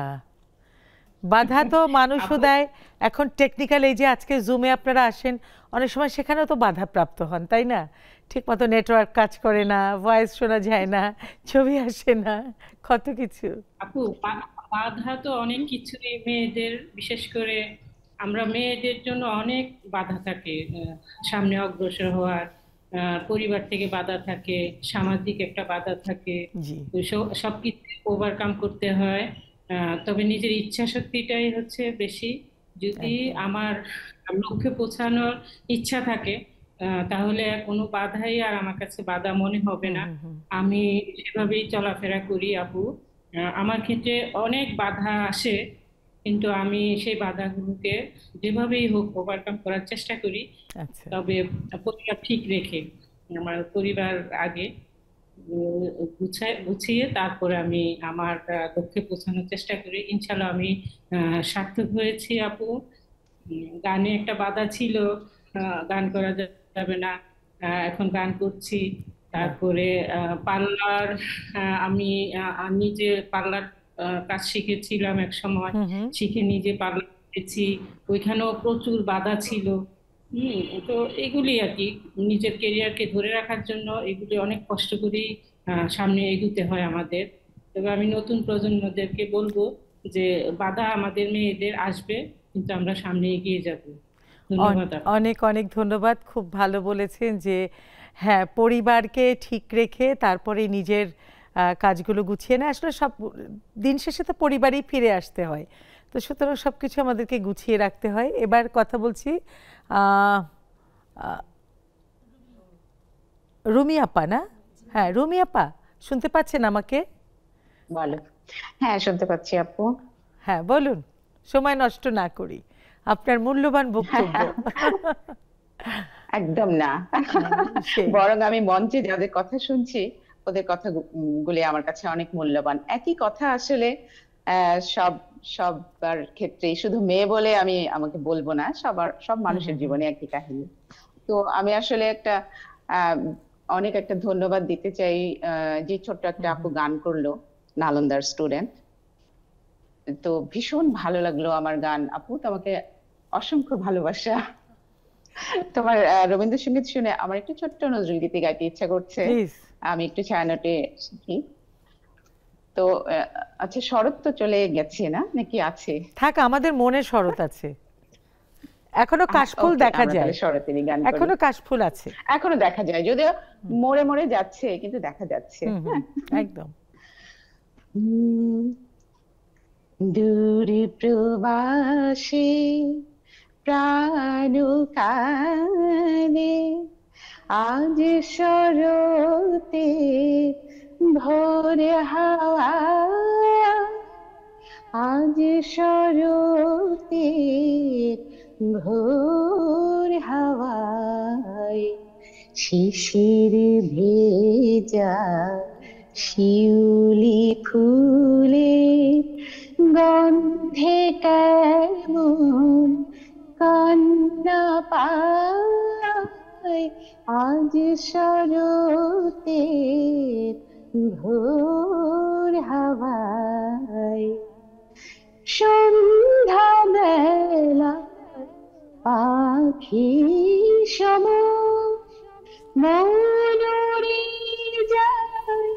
বাধা তো মানুষও দেয়। এখন টেকনিক্যাল, এই যে আজকে জুমে আপনারা আসেন, অনেক সময় সেখানেও তো বাধাপ্রাপ্ত হন, তাই না? ঠিক মতো নেটওয়ার্ক কাজ করে না, ভয়েস শোনা যায় না, ছবি আসে না, কত কিছু। আপু বাধা তো অনেক কিছুই মেয়েদের, বিশেষ করে আমরা মেয়েদের জন্য অনেক বাধা থাকে। সামনে অগ্রসর হওয়ার পরিবার থেকে বাধা থাকে, সামাজিক একটা বাধা থাকে, সবকিছু ওভারকাম করতে হয়। তবে নিজের ইচ্ছা শক্তিটাই হচ্ছে বেশি। যদি আমার লক্ষ্যে পৌঁছানোর ইচ্ছা থাকে, তাহলে কোনো বাধাই আর আমার কাছে বাধা মনে হবে না। আমি সেভাবেই চলাফেরা করি আপু। আমার ক্ষেত্রে অনেক বাধা আসে, কিন্তু আমি সেই বাধাগুলোকে যেভাবেই হোক ওভারকাম করার চেষ্টা করি। তবে পরিবার ঠিক রেখে, আমার পরিবার আগে গুছিয়ে তারপরে আমি আমার লক্ষ্যে পৌঁছানোর চেষ্টা করি। ইনশাল্লাহ আমি সার্থক হয়েছি আপু। গানে একটা বাধা ছিল, গান করা যাবে না, এখন গান করছি। তারপরে পার্লার, আমি নিজে পার্লার কাজ শিখেছিলাম এক সময়, শিখে নিজে পার্লার করেছি, ওইখানেও প্রচুর বাধা ছিল। তো এগুলি আর কি, নিজের কেরিয়ারকে ধরে রাখার জন্য এগুলি অনেক কষ্ট করেই সামনে এগুতে হয় আমাদের। তবে আমি নতুন প্রজন্মদেরকে বলবো যে বাধা আমাদের মেয়েদের আসবে, কিন্তু আমরা সামনে এগিয়ে যাব। ধন্যবাদ। অনেক অনেক ধন্যবাদ, খুব ভালো বলেছেন যে হ্যাঁ, পরিবারকে ঠিক রেখে তারপরে নিজের কাজগুলো গুছিয়ে নেয়। আসলে সব দিন শেষে তো পরিবারই ফিরে আসতে হয়, তো সুতরাং সব কিছু আমাদেরকে গুছিয়ে রাখতে হয়। এবার কথা বলছি রুমি আপা, না? হ্যাঁ, রুমি আপা, শুনতে পাচ্ছেন আমাকে? বলো। হ্যাঁ, শুনতে পাচ্ছি আপু। হ্যাঁ বলুন, সময় নষ্ট না করি, আপনার মূল্যবান বক্তব্য। একদম না, বরং আমি মঞ্চে যাদের কথা শুনছি ওদের কথা গুলি আমার কাছে অনেক মূল্যবান। একই কথা আসলে সবার ক্ষেত্রেই, শুধু মেয়ে বলে আমি আমাকে বলবো না, সব মানুষের জীবনে একই কাহিনী। তো আমি আসলে অনেক একটা ধন্যবাদ দিতে চাই, যে ছোট্ট একটা আপু গান করলো, নালন্দার স্টুডেন্ট। তো ভীষণ ভালো লাগলো আমার গান। আপু, তোমাকে অসংখ্য ভালোবাসা। তোমার রবীন্দ্রসঙ্গীত শুনে আমার একটু ছোট্ট নজরুল গীতি গাইতে ইচ্ছা করছে, আমি একটু ছায়ানটে শিখি। তো আচ্ছা, শরৎ তো চলে গেছে না, নাকি আছে? থাক, আমাদের মনে শরৎ আছে, এখনো কাশফুল দেখা যায়। শরতেরই গান, এখনো কাশফুল আছে, এখনো দেখা যায়, যদিও মরে মরে যাচ্ছে, কিন্তু দেখা যাচ্ছে। একদম। দূরে প্রবাসে প্রাণ কানে আজ শরতে ভোরে হাওয়া, আজ শরতে ভোর হাওয়ায় শিশির ভেজা শিউলি ফুলে গন্ধে কেমন কান্না পায়, আজ শরতে ভোর হাওয়ায় সন্ধ্যা বেলা পাখি সম মনোরে যায়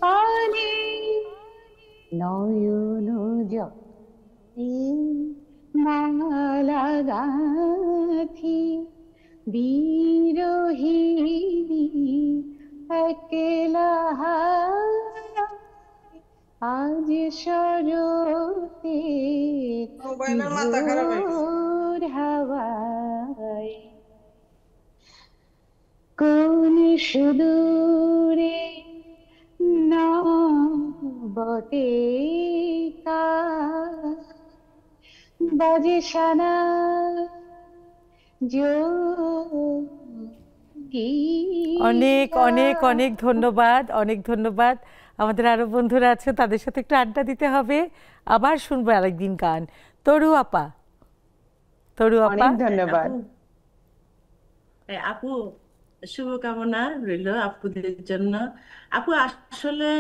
পানে, নয়ন জলে মালা গাঁথি বিরহিণী একলা আজ শরতে ভোর হাওয়ায় কোন সুদূরে বটে বাজে সানা যোগী। অনেক অনেক অনেক ধন্যবাদ, অনেক ধন্যবাদ। আমাদের আরো বন্ধুরা আছে, তাদের সাথে একটু আড্ডা দিতে হবে। আবার শুনবো আরেকদিন গান। তরু আপা, তরু আপা। অনেক ধন্যবাদ। আপু, শুভকামনা রইল আপুদের জন্য। আপু, আসলে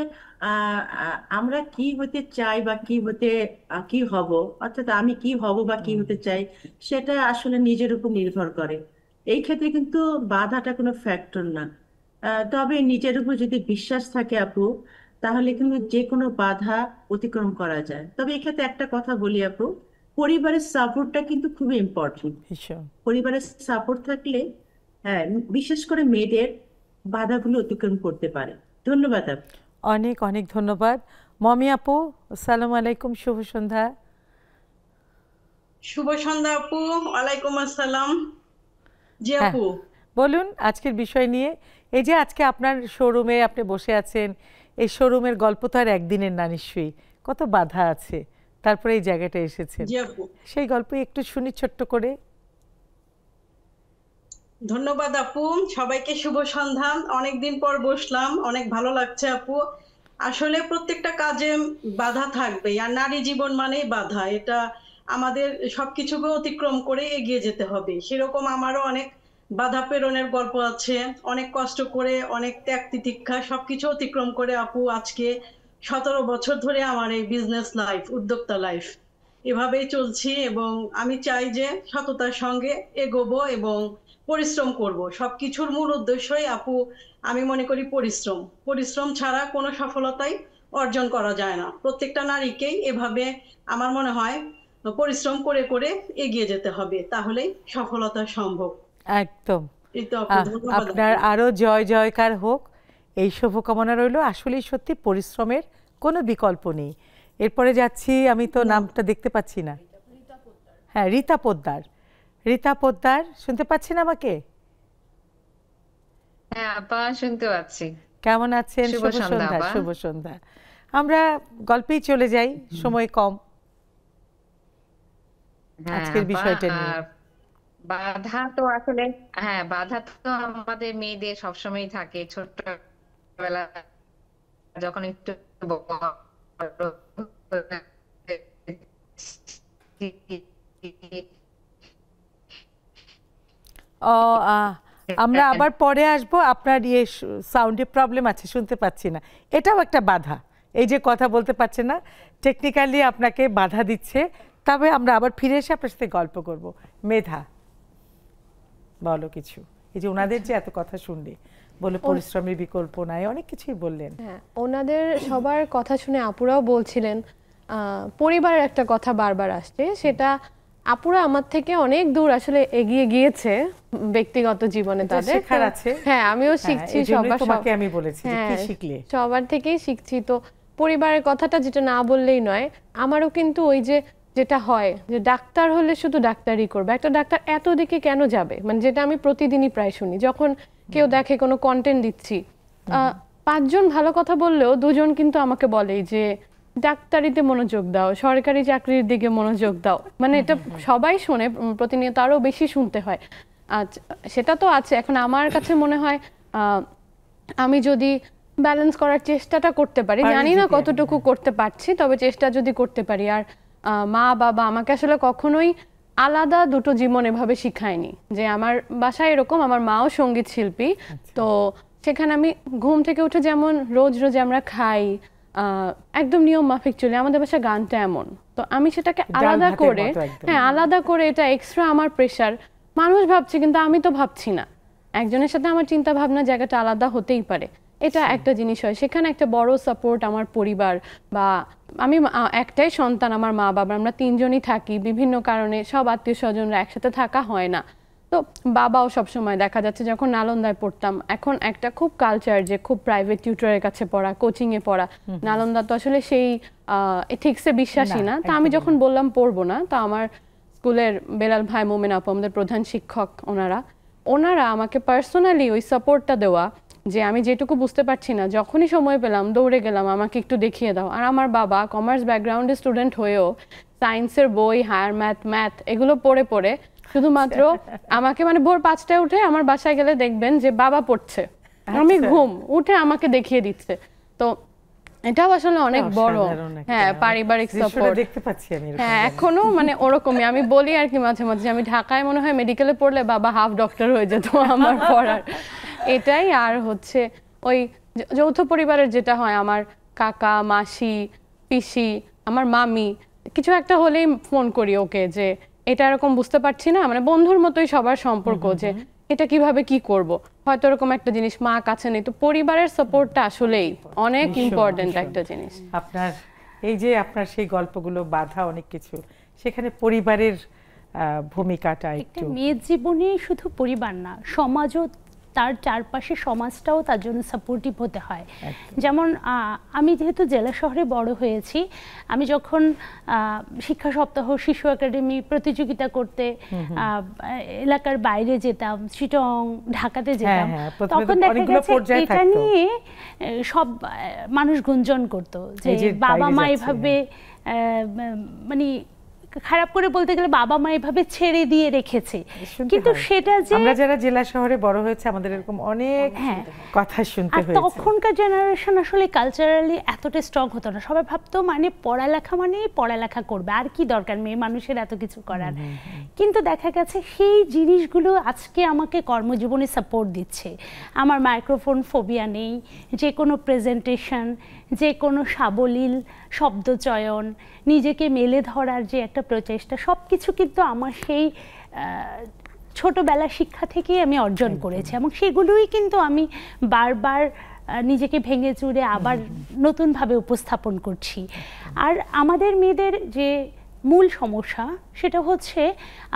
আমরা কি হতে চাই বা কি হতে কি হব, অর্থাৎ আমি কি হব বা কি হতে চাই, সেটা আসলে নিজের উপর নির্ভর করে। এই ক্ষেত্রে কিন্তু বাধাটা কোনো ফ্যাক্টর না। তবে নিজের উপর যদি বিশ্বাস থাকে আপু, তাহলে কিন্তু যে কোনো বাধা অতিক্রম করা যায়। তবে এক্ষেত্রে একটা কথা বলি আপু, পরিবারের সাপোর্টটা কিন্তু খুবই ইম্পর্টেন্ট। ভীষণ। পরিবারের সাপোর্ট থাকলে, হ্যাঁ, বিশেষ করে মেয়েদের বাধাগুলো অতিক্রম করতে পারে। ধন্যবাদ আপু। অনেক অনেক ধন্যবাদ। মমি আপু, আসসালামু আলাইকুম, শুভ সন্ধ্যা। শুভ সন্ধ্যা আপু। ওয়ালাইকুম আসসালাম। জি হ্যাঁ, আপু, বলুন আজকের বিষয় নিয়ে। এই যে আজকে আপনার শোরুমে আপনি বসে আছেন, এই শোরুমের গল্প তো আর একদিনের না নিশ্চয়ই, কত বাধা আছে, তারপরে এই জায়গাটা এসেছেন। জি আপু, সেই গল্প একটু শুনি ছোট্ট করে। ধন্যবাদ আপু। সবাইকে শুভ সন্ধ্যা। অনেকদিন পর বসলাম, অনেক ভালো লাগছে আপু। আসলে প্রত্যেকটা কাজে বাধা থাকবে, আর নারী জীবন মানেই বাধা। এটা আমাদের সবকিছুকে অতিক্রম করে এগিয়ে যেতে হবে। সেরকম আমারও অনেক বাধা প্রেরণের গল্প আছে। অনেক কষ্ট করে, অনেক ত্যাগ তিতিক্ষা সবকিছু অতিক্রম করে আপু আজকে 17 বছর ধরে আমার এই বিজনেস লাইফ, উদ্যোক্তা লাইফ এভাবেই চলছি। এবং আমি চাই যে সততার সঙ্গে এগোবো এবং পরিশ্রম করব। সবকিছুর মূল উদ্দেশ্যই আপু আমি মনে করি পরিশ্রম। পরিশ্রম ছাড়া কোনো সফলতাই অর্জন করা যায় না। প্রত্যেকটা নারীকেই এভাবে আমার মনে হয় পরিশ্রম করে করে এগিয়ে যেতে হবে, তাহলেই সফলতা সম্ভব। একদম। এই তো আপু, ধন্যবাদ আপনার আপু। আরো জয় জয়কার হোক, এই শুভকামনা রইল। আসলেই সত্যি পরিশ্রমের কোনো বিকল্প নেই। এরপরে যাচ্ছি, আমি তো নামটা দেখতে পাচ্ছি না। হ্যাঁ, রীতা পোদ্দার। রীতা পোদ্দার, শুনতে পাচ্ছেন আমাকে? হ্যাঁ আপা, শুনতে পাচ্ছি। কেমন আছেন? শুভ শুভ সন্ধ্যা সন্ধ্যা। আপা। শুভ সন্ধ্যা। আমরা গল্পেই চলে যাই, সময় কম। হ্যাঁ আজকের আপা, বিষয়টা নিয়ে। আর বাধা তো আসলে, হ্যাঁ বাধা তো আমাদের মেয়েদের সবসময় থাকে। ছোটবেলা যখন একটু বড় ও, আমরা আবার পরে আসবো। আপনার সাউন্ডে প্রবলেম আছে, শুনতে পাচ্ছি না, এটাও একটা বাধা। এই যে কথা বলতে পারছেন না, টেকনিক্যালি আপনাকে বাধা দিচ্ছে। তবে আমরা আবার ফিরে এসে আপনার সাথে গল্প করব। মেধা, বলো কিছু। এই যে ওনাদের যে এত কথা শুনলে, বলে পরিশ্রমের বিকল্প নাই, অনেক কিছুই বললেন। হ্যাঁ, ওনাদের সবার কথা শুনে আপুরাও বলছিলেন পরিবারের একটা কথা বারবার আসছে, সেটা আপুরা আমার থেকে অনেক দূর আসলে এগিয়ে গিয়েছে ব্যক্তিগত জীবনে এটা তাদের। শেখার আছে। হ্যাঁ, আমিও হ্যাঁ, শিখছি এই জন্যই সবার তোমাকে আমি বলেছি যে কি শিখলে। সবার থেকেই শিখছি। তো পরিবারের কথাটা যেটা না বললেই নয়, আমারও কিন্তু ওই যে যেটা হয় যে ডাক্তার হলে শুধু ডাক্তারই করবে, একটা ডাক্তার এত দিকে কেন যাবে, মানে যেটা আমি প্রতিদিনই প্রায় শুনি যখন কেউ দেখে কোনো কন্টেন্ট দিচ্ছি। 5 জন ভালো কথা বললেও 2 জন কিন্তু আমাকে বলে যে ডাক্তারিতে মনোযোগ দাও, সরকারি চাকরির দিকে মনোযোগ দাও। মানে এটা সবাই শোনে, প্রতিনিয়ত আরো বেশি শুনতে হয়। আচ্ছা, সেটা তো আছে। এখন আমার কাছে মনে হয় আমি যদি ব্যালেন্স করার চেষ্টাটা করতে পারি, জানি না কতটুকু করতে পারছি, তবে চেষ্টা যদি করতে পারি। আর মা বাবা আমাকে আসলে কখনোই আলাদা দুটো জীবন এভাবে শিখায়নি। যে আমার বাসায় এরকম, আমার মাও সঙ্গীত শিল্পী, তো সেখানে আমি ঘুম থেকে উঠে যেমন রোজ রোজ আমরা খাই, একদম নিয়ম মাফিক চলে, আমাদের বাসায় গানটা এমন। তো আমি সেটাকে আলাদা করে, হ্যাঁ আলাদা করে, এটা এক্সট্রা আমার প্রেশার। মানুষ ভাবছে কিন্তু আমি তো ভাবছি না। একজনের সাথে আমার চিন্তা ভাবনা জায়গাটা আলাদা হতেই পারে, এটা একটা জিনিস হয়। সেখানে একটা বড় সাপোর্ট আমার পরিবার, বা আমি একটাই সন্তান, আমার মা বাবা, আমরা 3 জনই থাকি। বিভিন্ন কারণে সব আত্মীয় স্বজনরা একসাথে থাকা হয় না। তো বাবাও সবসময় দেখা যাচ্ছে, যখন নালন্দায় পড়তাম, এখন একটা খুব কালচার যে খুব প্রাইভেট টিউটরের কাছে পড়া, কোচিংয়ে পড়া। নালন্দা তো আসলে সেই এথিক্সে বিশ্বাসী না। তো আমি যখন বললাম পড়বো না, তো আমার স্কুলের বেলাল ভাই, মোমেন আপু, আমাদের প্রধান শিক্ষক, ওনারা আমাকে পার্সোনালি ওই সাপোর্টটা দেওয়া, যে আমি যেটুকু বুঝতে পারছি না, যখনই সময় পেলাম দৌড়ে গেলাম, আমাকে একটু দেখিয়ে দাও। আর আমার বাবা কমার্স ব্যাকগ্রাউন্ডের স্টুডেন্ট হয়েও সায়েন্সের বই, হায়ার ম্যাথ এগুলো পড়ে পড়ে শুধুমাত্র আমাকে মানে ভোর 5টায় উঠে আমার বাসায় গেলে দেখবেন যে বাবা পড়ছে, আমি ঘুম উঠে আমাকে দেখিয়ে দিচ্ছে। তো এটাও আসলে অনেক বড় পারিবারিক সাপোর্ট দেখতে পাচ্ছি আমি। হ্যাঁ এখনো মানে ওরকমই আমি বলি আর কি মাঝে মাঝে, আমি ঢাকায় মনে হয় মেডিকেলে পড়লে বাবা হাফ ডক্টর হয়ে যেত আমার পড়ার। এটাই আর হচ্ছে ওই যৌথ পরিবারের যেটা হয়, আমার কাকা মাসি পিসি আমার মামি কিছু একটা হলেই ফোন করি ওকে যে এটা এরকম বুঝতে পারছি না, মানে বন্ধুর মতোই সবার সম্পর্ক, যে এটা কিভাবে কি করব, হয়তো এরকম একটা জিনিস মা কাছে নেই। তো পরিবারের সাপোর্টটা আসলেই অনেক ইম্পর্টেন্ট একটা জিনিস। আপনার এই যে আপনার সেই গল্পগুলো বাধা অনেক কিছু, সেখানে পরিবারের ভূমিকাটা একটু। মেয়ের জীবনে শুধু পরিবার না, সমাজও, তার চারপাশে সমাজটাও তার জন্য সাপোর্টিভ হতে হয়। যেমন আমি যেহেতু জেলা শহরে বড় হয়েছি, আমি যখন শিক্ষা সপ্তাহ, শিশু একাডেমি প্রতিযোগিতা করতে এলাকার বাইরে যেতাম, চিটং ঢাকাতে যেতাম, তখন দেখা গেছে এটা নিয়ে সব মানুষ গুঞ্জন করতো যে বাবা মা এভাবে, মানে খারাপ করে বলতে গেলে বাবা মা এভাবে ছেড়ে দিয়ে রেখেছে। কিন্তু সেটা যে আমরা যারা জেলা শহরে বড় হয়েছে আমাদের এরকম অনেক কথা শুনতে হয়েছে। তখনকার জেনারেশন আসলে কালচারালি এতটা স্ট্রং হতো না, সবাই ভাবতো মানে পড়ালেখা মানে পড়ালেখা করবে, আর কি দরকার মেয়ে মানুষের এত কিছু করার। কিন্তু দেখা গেছে সেই জিনিসগুলো আজকে আমাকে কর্মজীবনে সাপোর্ট দিচ্ছে। আমার মাইক্রোফোন ফোবিয়া নেই, যে কোনো প্রেজেন্টেশন, যে কোনো সাবলীল শব্দচয়ন, নিজেকে মেলে ধরার যে একটা প্রচেষ্টা, সব কিছু কিন্তু আমার সেই ছোটবেলার শিক্ষা থেকেই আমি অর্জন করেছি, এবং সেগুলোই কিন্তু আমি বারবার নিজেকে ভেঙে চুরে আবার নতুনভাবে উপস্থাপন করছি। আর আমাদের মেয়েদের যে মূল সমস্যা সেটা হচ্ছে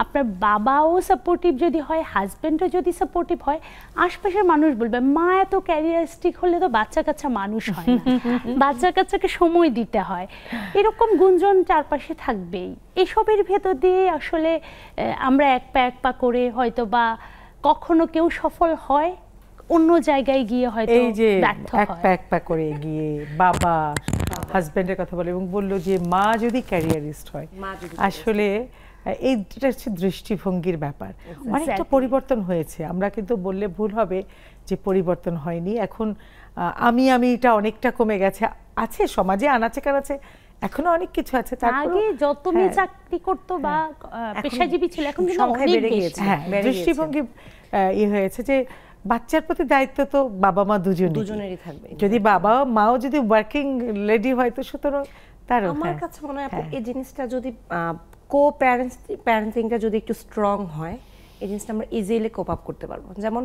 আপনার বাবাও সাপোর্টিভ যদি হয়, হাজব্যান্ডও যদি সাপোর্টিভ হয়, আশপাশের মানুষ বলবে মা এত ক্যারিয়ারিস্টিক হলে তো বাচ্চা কাচ্চা মানুষ হয় না, বাচ্চা কাচ্চাকে সময় দিতে হয়, এরকম গুঞ্জন চারপাশে থাকবেই। এসবের ভেতর দিয়ে আসলে আমরা এক পা করে হয়তো বা কখনো কেউ সফল হয়, অন্য জায়গায় গিয়ে হয়তো ব্যর্থ হয়। এক পা করে গিয়ে বাবা হাজবেন্ডের কথা বলে এবং বলল যে মা যদি ক্যারিয়ারিস্ট হয়, আসলে এইটা হচ্ছে দৃষ্টিভঙ্গির ব্যাপার। অনেকটা পরিবর্তন হয়েছে, আমরা কিন্তু বললে ভুল হবে যে পরিবর্তন হয়নি। এখন আমিটা অনেকটা কমে গেছে, আছে সমাজে আনাচে কানাচে এখনো অনেক কিছু আছে। আগে যত মেয়ে চাকরি করতো বা পেশাজীবী ছিল, এখন কিন্তু অনেক বেড়ে গিয়েছে। দৃষ্টিভঙ্গি হয়েছে যে বাচ্চার প্রতি দায়িত্ব তো বাবা মা দুজনেরই থাকবে। যদি বাবা মাও যদি ওয়ার্কিং লেডি হয় তো সুতরাং তার আমার কাছে মনে হয় এই জিনিসটা যদি প্যারেন্টিংটা যদি একটু স্ট্রং হয়, এই জিনিসটা আমরা ইজিলি কোপ আপ করতে পারবো। যেমন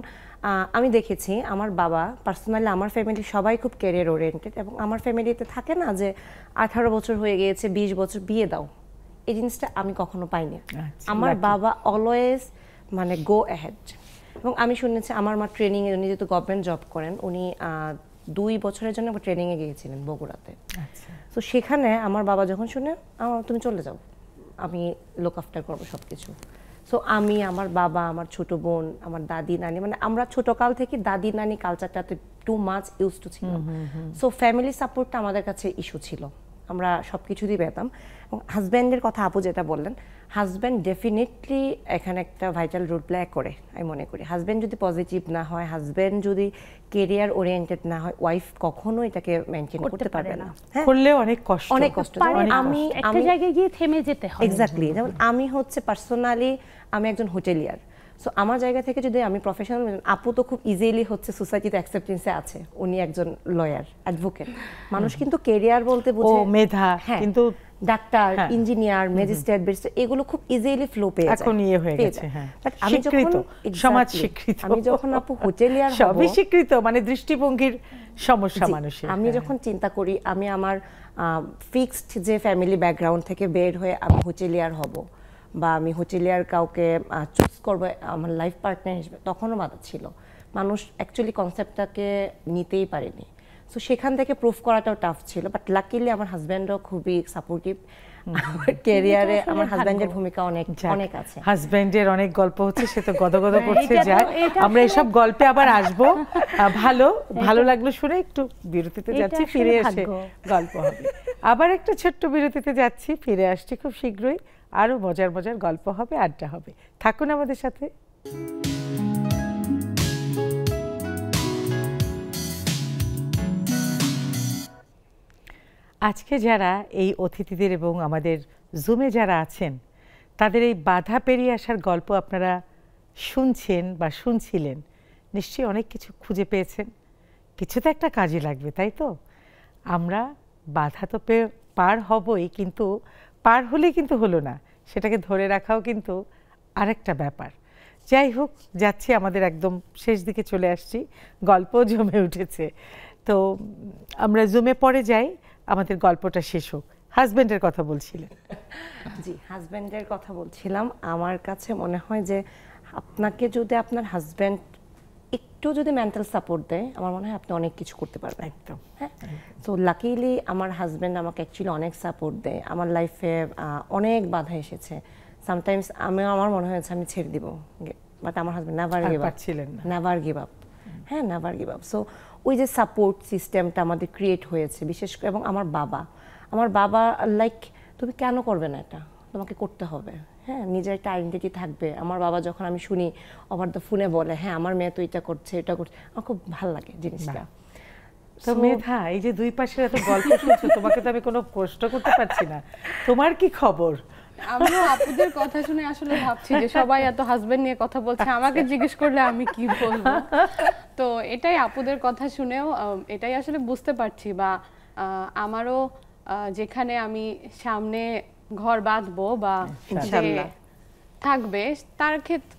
আমি দেখেছি আমার বাবা পার্সোনালি, আমার ফ্যামিলি সবাই খুব ক্যারিয়ার ওরিয়েন্টেড, এবং আমার ফ্যামিলিতে থাকে না যে 18 বছর হয়ে গিয়েছে 20 বছর বিয়ে দাও, এই জিনিসটা আমি কখনো পাইনি। আমার বাবা অলওয়েজ মানে গো অ্যাহেড। এবং আমি শুনেছি আমার মা ট্রেনিংয়ে, উনি যেহেতু গভর্নমেন্ট জব করেন, উনি 2 বছরের জন্য ট্রেনিংয়ে গিয়েছিলেন বগুড়াতে। তো সেখানে আমার বাবা যখন শুনে তুমি চলে যাও, আমি লুক আফটার করবো সব কিছু। সো আমি, আমার বাবা, আমার ছোট বোন, আমার দাদি নানি, মানে আমরা ছোটকাল থেকে দাদি নানি কালচারটাতে টু মাচ ইউজ টু ছিল। সো ফ্যামিলি সাপোর্টটা আমাদের কাছে ইস্যু ছিল, আমরা সব কিছুতেই পেতাম। এবং হাজব্যান্ডের কথা আপু যেটা বললেন, হাজব্যান্ড ডেফিনেটলি এখানে একটা ভাইটাল রোল প্লে করে আমি মনে করি। হাজব্যান্ড যদি পজিটিভ না হয়, হাজব্যান্ড যদি কেরিয়ার ওরিয়েন্টেড না হয়, ওয়াইফ কখনো এটাকে মেনটেন করতে পারবে না। করলেও অনেক কষ্ট, আমি একটা জায়গায় গিয়ে থেমে যেতে হয়। এক্স্যাক্টলি, যেমন আমি হচ্ছে পার্সোনালি আমি একজন হোটেলিয়ার। সো আমার জায়গা থেকে যদি আমি প্রফেশনাল, আপু তো খুব ইজিলি হচ্ছে সোসাইটিতে অ্যাকসেপ্টেন্সে আছে, উনি একজন লয়ার অ্যাডভোকেট। মানুষ কিন্তু কেরিয়ার বলতে বোঝে মেধা, কিন্তু ডাক্তার, ইঞ্জিনিয়ার, ম্যাজিস্ট্রেট, ব্যারিস্টার এগুলো খুব ইজিলি ফ্লো পেয়ে যায়, এখন হয়ে গেছে। বাট আমি যখন সমাজ স্বীকৃত, আমি যখন আপু হোটেলিয়ার হব, সবই স্বীকৃত, মানে দৃষ্টিভঙ্গির সমস্যা মানুষের। আমি যখন চিন্তা করি আমি আমার ফিক্সড যে ফ্যামিলি ব্যাকগ্রাউন্ড থেকে বের হয়ে আমি হোটেলিয়ার হব, বা আমি হোটেলিয়ার কাউকে চুজ করবো আমার লাইফ পার্টনার হিসেবে, তখনও বাধা ছিল। মানুষ অ্যাকচুয়ালি কনসেপ্টটাকে নিতেই পারেনি। সো সেখান থেকে প্রুফ করাটাও টাফ ছিল। বাট লাকিলি আমার হাজব্যান্ডও খুবই সাপোর্টিভ। আমার ক্যারিয়ারে আমার হাজব্যান্ডের ভূমিকা অনেক আছে। হাজব্যান্ডের অনেক গল্প হচ্ছে, সে তো গদগদ করছে। যাক, আমরা এসব গল্পে আবার আসবো। ভালো লাগলো শুনে। একটু বিরতিতে যাচ্ছি, ফিরে এসে গল্প হবে। আবার একটা ছোট্ট বিরতিতে যাচ্ছি, ফিরে আসছি খুব শীঘ্রই। আরও মজার মজার গল্প হবে, আড্ডা হবে। থাকুন আমাদের সাথে। আজকে যারা এই অতিথিদের এবং আমাদের জুমে যারা আছেন তাদের এই বাধা পেরিয়ে আসার গল্প আপনারা শুনছেন বা শুনছিলেন, নিশ্চয়ই অনেক কিছু খুঁজে পেয়েছেন। কিছু তো একটা কাজে লাগবে, তাই তো? আমরা বাধা তো পার হবই, কিন্তু পার হলেই কিন্তু হলো না, সেটাকে ধরে রাখাও কিন্তু আরেকটা ব্যাপার। যাই হোক, যাচ্ছি, আমাদের একদম শেষ দিকে চলে আসছি, গল্প জমে উঠেছে। তো আমরা জুমে পরে যাই, আমাদের গল্পটা শেষ হোক। হাজবেন্ডের কথা বলছিলেন। জি, হাজবেন্ডের কথা বলছিলাম। আমার কাছে মনে হয় যে আপনাকে যদি আপনার হাজবেন্ড একটু যদি মেন্টাল সাপোর্ট দেয়, আমার মনে হয় আপনি অনেক কিছু করতে পারবেন। একদম। হ্যাঁ, তো লাকিলি আমার হাজবেন্ড আমাকে অ্যাকচুয়ালি অনেক সাপোর্ট দেয়। আমার লাইফে অনেক বাধা এসেছে, সামটাইমস আমার মনে হয়েছে আমি ছেড়ে দিব, বাট আমার husband never give up, never give up. হ্যাঁ, নেভার গিভ আপ। সো ওই যে সাপোর্ট সিস্টেমটা আমাদের ক্রিয়েট হয়েছে, বিশেষ করে, এবং আমার বাবা লাইক, তুমি কেন করবে না, এটা তোমাকে করতে হবে। হ্যাঁ, নিজের একটা আইডেন্টিটি থাকবে। আমার বাবা যখন আমি শুনি ওভার দ্য ফোনে বলে, হ্যাঁ আমার মেয়ে তো এটা করছে, এটা করছে, আমার খুব ভালো লাগে জিনিসটা। তো মেধা, এই যে দুই পাশের এত গল্প শুনছো, তোমাকে তো আমি কোনো প্রশ্ন করতে পারছি না, তোমার কি খবর? আমিও আপুদের কথা শুনে আসলে ভাবছি যে সবাই এত হাজবেন্ড নিয়ে কথা বলছে, আমাকে জিজ্ঞেস করলে আমি কি বলবো। তো এটাই আপুদের কথা শুনেও এটাই আসলে বুঝতে পারছি, বা আমারও যেখানে আমি সামনে ঘর বাঁধবো বা থাকবে, তার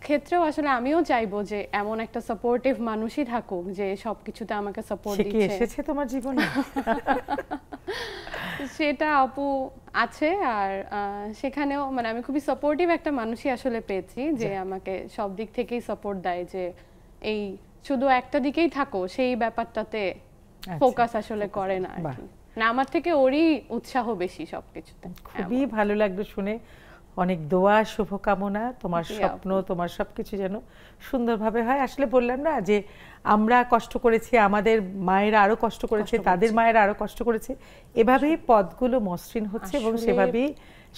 ক্ষেত্রেও আসলে আমিও চাইবো যে এমন একটা সাপোর্টিভ মানুষই থাকুক যে সবকিছুতে আমাকে সাপোর্ট দিচ্ছে। এসেছে তোমার জীবনে সেটা আপু আছে, আর সেখানেও মানে আমি খুবই সাপোর্টিভ একটা মানুষই আসলে পেয়েছি, যে আমাকে সব দিক থেকেই সাপোর্ট দেয়, যে এই শুধু একটা দিকেই থাকো সেই ব্যাপারটাতে ফোকাস আসলে করে না আর কি। না, আমার থেকে ওরই উৎসাহ বেশি সবকিছুতে। খুবই ভালো লাগলো শুনে। অনেক দোয়া, শুভকামনা, তোমার স্বপ্ন, তোমার সবকিছু যেন সুন্দরভাবে হয়। আসলে বললাম না যে আমরা কষ্ট করেছি, আমাদের মায়েরা আরো কষ্ট করেছে, তাদের মায়েরা আরো কষ্ট করেছে, এভাবেই পথগুলো মসৃণ হচ্ছে এবং সেভাবেই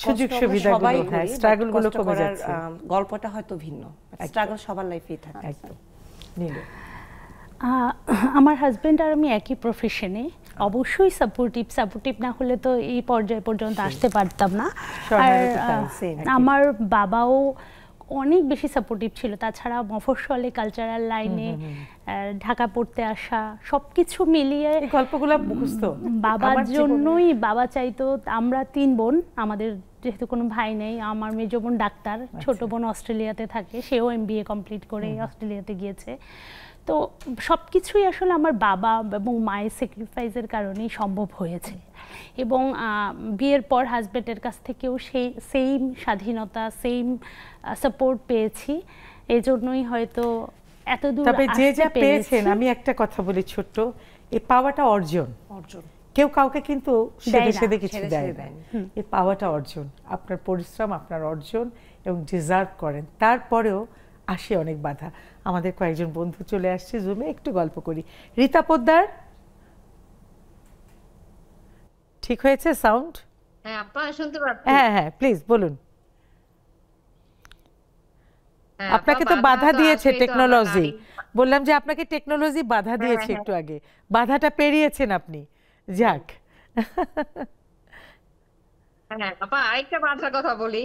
সুযোগ সুবিধাগুলো, হ্যাঁ, স্ট্রাগলগুলো কমে যাচ্ছে। গল্পটা হয়তো ভিন্ন, স্ট্রাগল সবার লাইফেই থাকে। একদম। নীলু? আমার হাজবেন্ড আর আমি একই প্রফেশনে, অবশ্যই সাপোর্টিভ না হলে তো এই পর্যায় পর্যন্ত আসতে পারতাম না। আর আমার বাবাও অনেক বেশি সাপোর্টিভ ছিল। তাছাড়া মফস্বলে কালচারাল লাইনে ঢাকা পড়তে আসা, সবকিছু মিলিয়ে গল্পগুলো মুখস্থ। বাবার জন্যই বাবা চাইতো, আমরা 3 বোন, আমাদের যেহেতু কোনো ভাই নেই, আমার মেজ বোন ডাক্তার, ছোট বোন অস্ট্রেলিয়াতে থাকে, সেও MBA কমপ্লিট করে অস্ট্রেলিয়াতে গিয়েছে। তো সব কিছুই আসলে আমার বাবা এবং মায়ের স্যাক্রিফাইসের কারণেই সম্ভব হয়েছে। এবং বিয়ের পর হাজব্যান্ডের কাছ থেকেও সেই সেম স্বাধীনতা, সেম সাপোর্ট পেয়েছি। এই জন্যই হয়তো এতদূর তবে যে যা আসতে পেয়েছেন, আমি একটা কথা বলি ছোট্ট, এই পাওয়াটা অর্জন। কেউ কাউকে কিন্তু সেদে কিছু দেয় না, এই পাওয়াটা অর্জন, আপনার পরিশ্রম, আপনার অর্জন, এবং ডিজার্ভ করেন। তারপরেও আসে অনেক বাধা। আমাদের কয়েকজন বন্ধু চলে আসছে জুমে, একটু গল্প করি। রীতা পোদ্দার, ঠিক হয়েছে সাউন্ড? হ্যাঁ, আপনারা শুনতে পাচ্ছেন? হ্যাঁ হ্যাঁ, প্লিজ বলুন। আপনাকে তো বাধা দিয়েছে টেকনোলজি, বললাম যে আপনাকে টেকনোলজি বাধা দিয়েছে একটু আগে, বাধাটা পেরিয়েছেন আপনি, যাক। হ্যাঁ আপা, আরেকটা বাধার কথা বলি।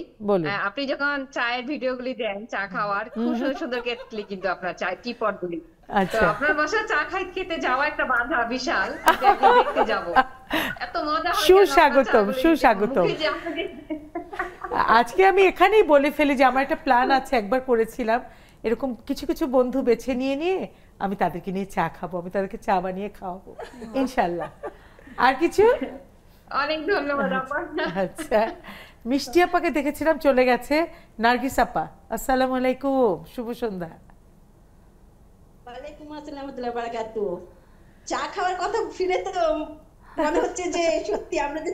আপনি যখন চায়ের ভিডিওগুলি দেন, চা খাওয়ার, খুব সুন্দর সুন্দর কেটলি কিন্তু আপনার চায়ের টিপট গুলি, তো আপনার বাসায় চা খেতে যাওয়া একটা বাধা বিশাল, দেখতে যাব, এত মজা হয়। সুস্বাগতম, সুস্বাগতম। আজকে আমি এখানেই বলে ফেলি যে আমার একটা প্ল্যান আছে, একবার করেছিলাম এরকম, কিছু কিছু বন্ধু বেছে নিয়ে আমি তাদেরকে নিয়ে চা খাবো, আমি তাদেরকে চা বানিয়ে খাওয়াবো ইনশাল্লাহ। আর কিছু? অনেক ধন্যবাদ আপা। আচ্ছা, মিষ্টি আপাকে দেখেছিলাম চলে গেছে। নার্গিস আপা, আসসালামু আলাইকুম, শুভ সন্ধ্যা। ওয়ালাইকুম আসসালাম ওয়া রাহমাতুল্লাহি ওয়া বারাকাতুহু। চা খাওয়ার কথা শুনে তো মনে হচ্ছে যে সত্যি আমরা যে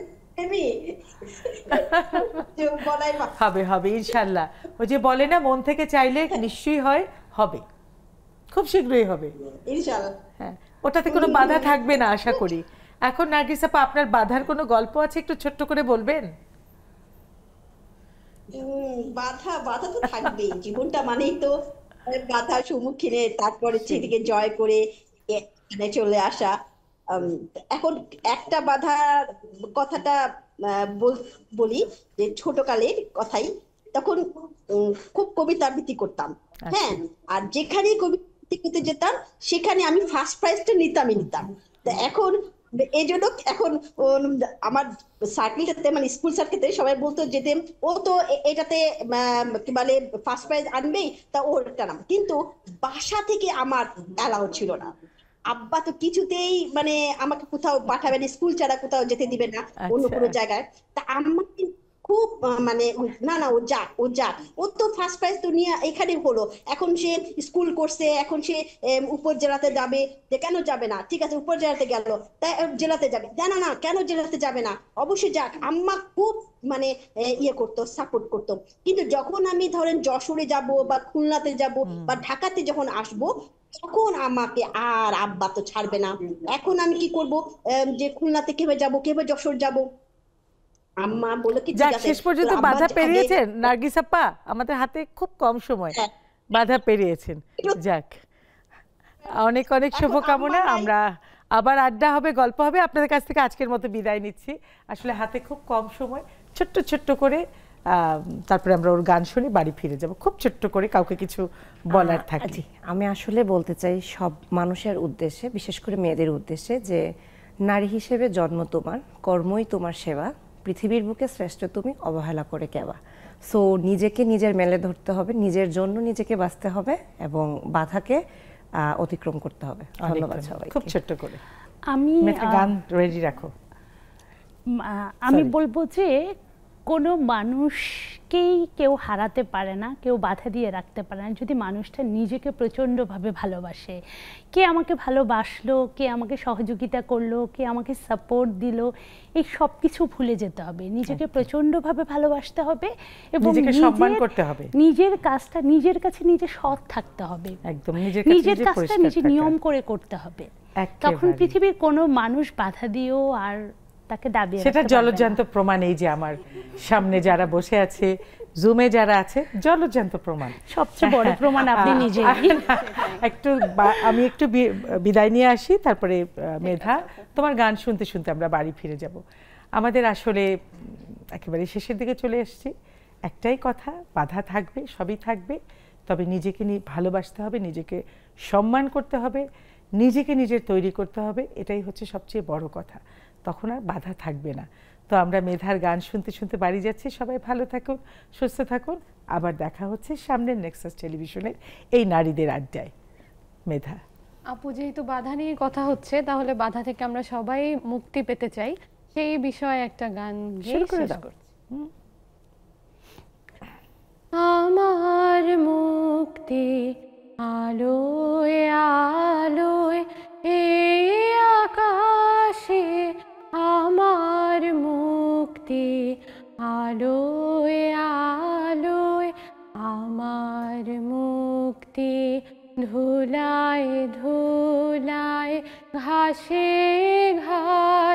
হবে হবে ইনশাল্লাহ। ওই যে বলে না, মন থেকে চাইলে নিশ্চয়ই হয়, হবে, খুব শীঘ্রই হবে ইনশাআল্লাহ। হ্যাঁ, ওটাতে কোনো বাধা থাকবে না আশা করি। এখন নার্গিস আপা, আপনার বাধার কোনো গল্প আছে, একটু ছোট্ট করে বলবেন? বাধা বাধা তো থাকবেই, জীবনটা মানেই তো বাধার সম্মুখীনে তারপরে সেদিকে জয় করে এখানে চলে আসা। এখন একটা বাধার কথাটা বলি, যে ছোটকালের কথাই, তখন খুব কবিতা আবৃত্তি করতাম। হ্যাঁ, আর যেখানে কবিতা আবৃত্তি করতে যেতাম সেখানে আমি ফার্স্ট প্রাইজটা নিতাম। তা এখন এই জন্য এখন আমার সার্কেলটাতে, মানে স্কুল সার্কেলে সবাই বলতো যে ও তো এটাতে কি বলে ফার্স্ট প্রাইজ আনবেই, তা ওরটা নাম। কিন্তু বাসা থেকে আমার অ্যালাউ ছিল না। আব্বা তো কিছুতেই মানে আমাকে কোথাও পাঠাবে না, স্কুল ছাড়া কোথাও যেতে দিবে না অন্য কোনো জায়গায়। তা আম্মা খুব মানে না না ও যাক, ও তো ফার্স্ট প্রাইজ তো নিয়ে এখানে হলো, এখন সে স্কুল করছে, এখন সে উপজেলাতে যাবে, যে কেন যাবে না, ঠিক আছে উপজেলাতে গেল, তাই জেলাতে যাবে, না না কেন জেলাতে যাবে না, অবশ্যই যাক। আম্মা খুব মানে ইয়ে করতো, সাপোর্ট করতো। কিন্তু যখন আমি ধরেন যশোরে যাব বা খুলনাতে যাব বা ঢাকাতে যখন আসব, তখন আমাকে আর আব্বা তো ছাড়বে না। এখন আমি কি করব, যে খুলনাতে কিভাবে যাব, কিভাবে যশোর যাব। আম্মা বলে কি ঠিক আছে, শেষ পর্যন্ত বাধা পেরিয়েছেন নার্গিস আপা, আমাদের হাতে খুব কম সময়, বাধা পেরিয়েছেন। যাক, অনেক অনেক শুভকামনা। আমরা আবার আড্ডা হবে, গল্প হবে। আপনাদের কাছ থেকে আজকের মতো বিদায় নিচ্ছি, আসলে হাতে খুব কম সময়। ছোট্ট ছোট্ট করে তারপরে আমরা ওর গান শুনে বাড়ি ফিরে যাব, খুব ছোট্ট করে, কাউকে কিছু বলার থাকে। আমি আসলে বলতে চাই সব মানুষের উদ্দেশ্যে, বিশেষ করে মেয়েদের উদ্দেশ্যে, যে নারী হিসেবে জন্ম তোমার, কর্মই তোমার সেবা, পৃথিবীর বুকে শ্রেষ্ঠ তুমি, অবহেলা করে কেবা। সো নিজেকে নিজের মেলে ধরতে হবে, নিজের জন্য নিজেকে বাঁচতে হবে এবং বাধাকে অতিক্রম করতে হবে। ধন্যবাদ সবাই। খুব ছোট্ট করে আমি গান রেডি রাখো। আমি বলবো যে কোনো মানুষকেই কেউ হারাতে পারে না, কেউ বাধা দিয়ে রাখতে পারে না, যদি মানুষটা নিজেকে প্রচণ্ডভাবে ভালোবাসে। কে আমাকে ভালোবাসলো, কে আমাকে সহযোগিতা করলো, কে আমাকে সাপোর্ট দিল, এই সব কিছু ভুলে যেতে হবে। নিজেকে প্রচণ্ডভাবে ভালোবাসতে হবে এবং সম্মান করতে হবে। নিজের কাজটা নিজের কাছে নিজে সৎ থাকতে হবে, একদম নিজের কাজটা নিজে নিয়ম করে করতে হবে। তখন পৃথিবীর কোনো মানুষ বাধা দিয়েও আর তাকে দাবিয়ে রাখতে পারবে না। সেটা জলজ্যান্ত প্রমাণ এই যে আমার সামনে যারা বসে আছে, জুমে যারা আছে, জলজ্যান্ত প্রমাণ। সবচেয়ে বড় প্রমাণ আপনি নিজেই। আমি একটু বিদায় নিয়ে আসি, তারপরে মেধা, তোমার গান শুনতে শুনতে আমরা বাড়ি ফিরে যাব। আমাদের আসলে একেবারে শেষের দিকে চলে এসেছি। একটাই কথা, বাধা থাকবে, সবই থাকবে, তবে নিজেকে ভালোবাসতে হবে, নিজেকে সম্মান করতে হবে, নিজেকে নিজের তৈরি করতে হবে। এটাই হচ্ছে সবচেয়ে বড় কথা, তখন আর বাধা থাকবে না। তো আমরা মেধার গান শুনতে শুনতে বাড়ি যাচ্ছি। সবাই ভালো থাকুন, সুস্থ থাকুন। আবার দেখা হচ্ছে সামনের নেক্সাস টেলিভিশনের এই নারীদের আড্ডায়। মেধা আপু, যেহেতু বাধা নিয়ে কথা হচ্ছে, তাহলে বাধা থেকে আমরা সবাই মুক্তি পেতে চাই, সেই বিষয়ে একটা গান শুরু করে দাও। আমার মুক্তি আলোয় আলোয় এই আকাশে, আমার মুক্তি আলোয় আলোয়, আমার মুক্তি ধুলায় ধুলায়, ঘাসে ঘাসে।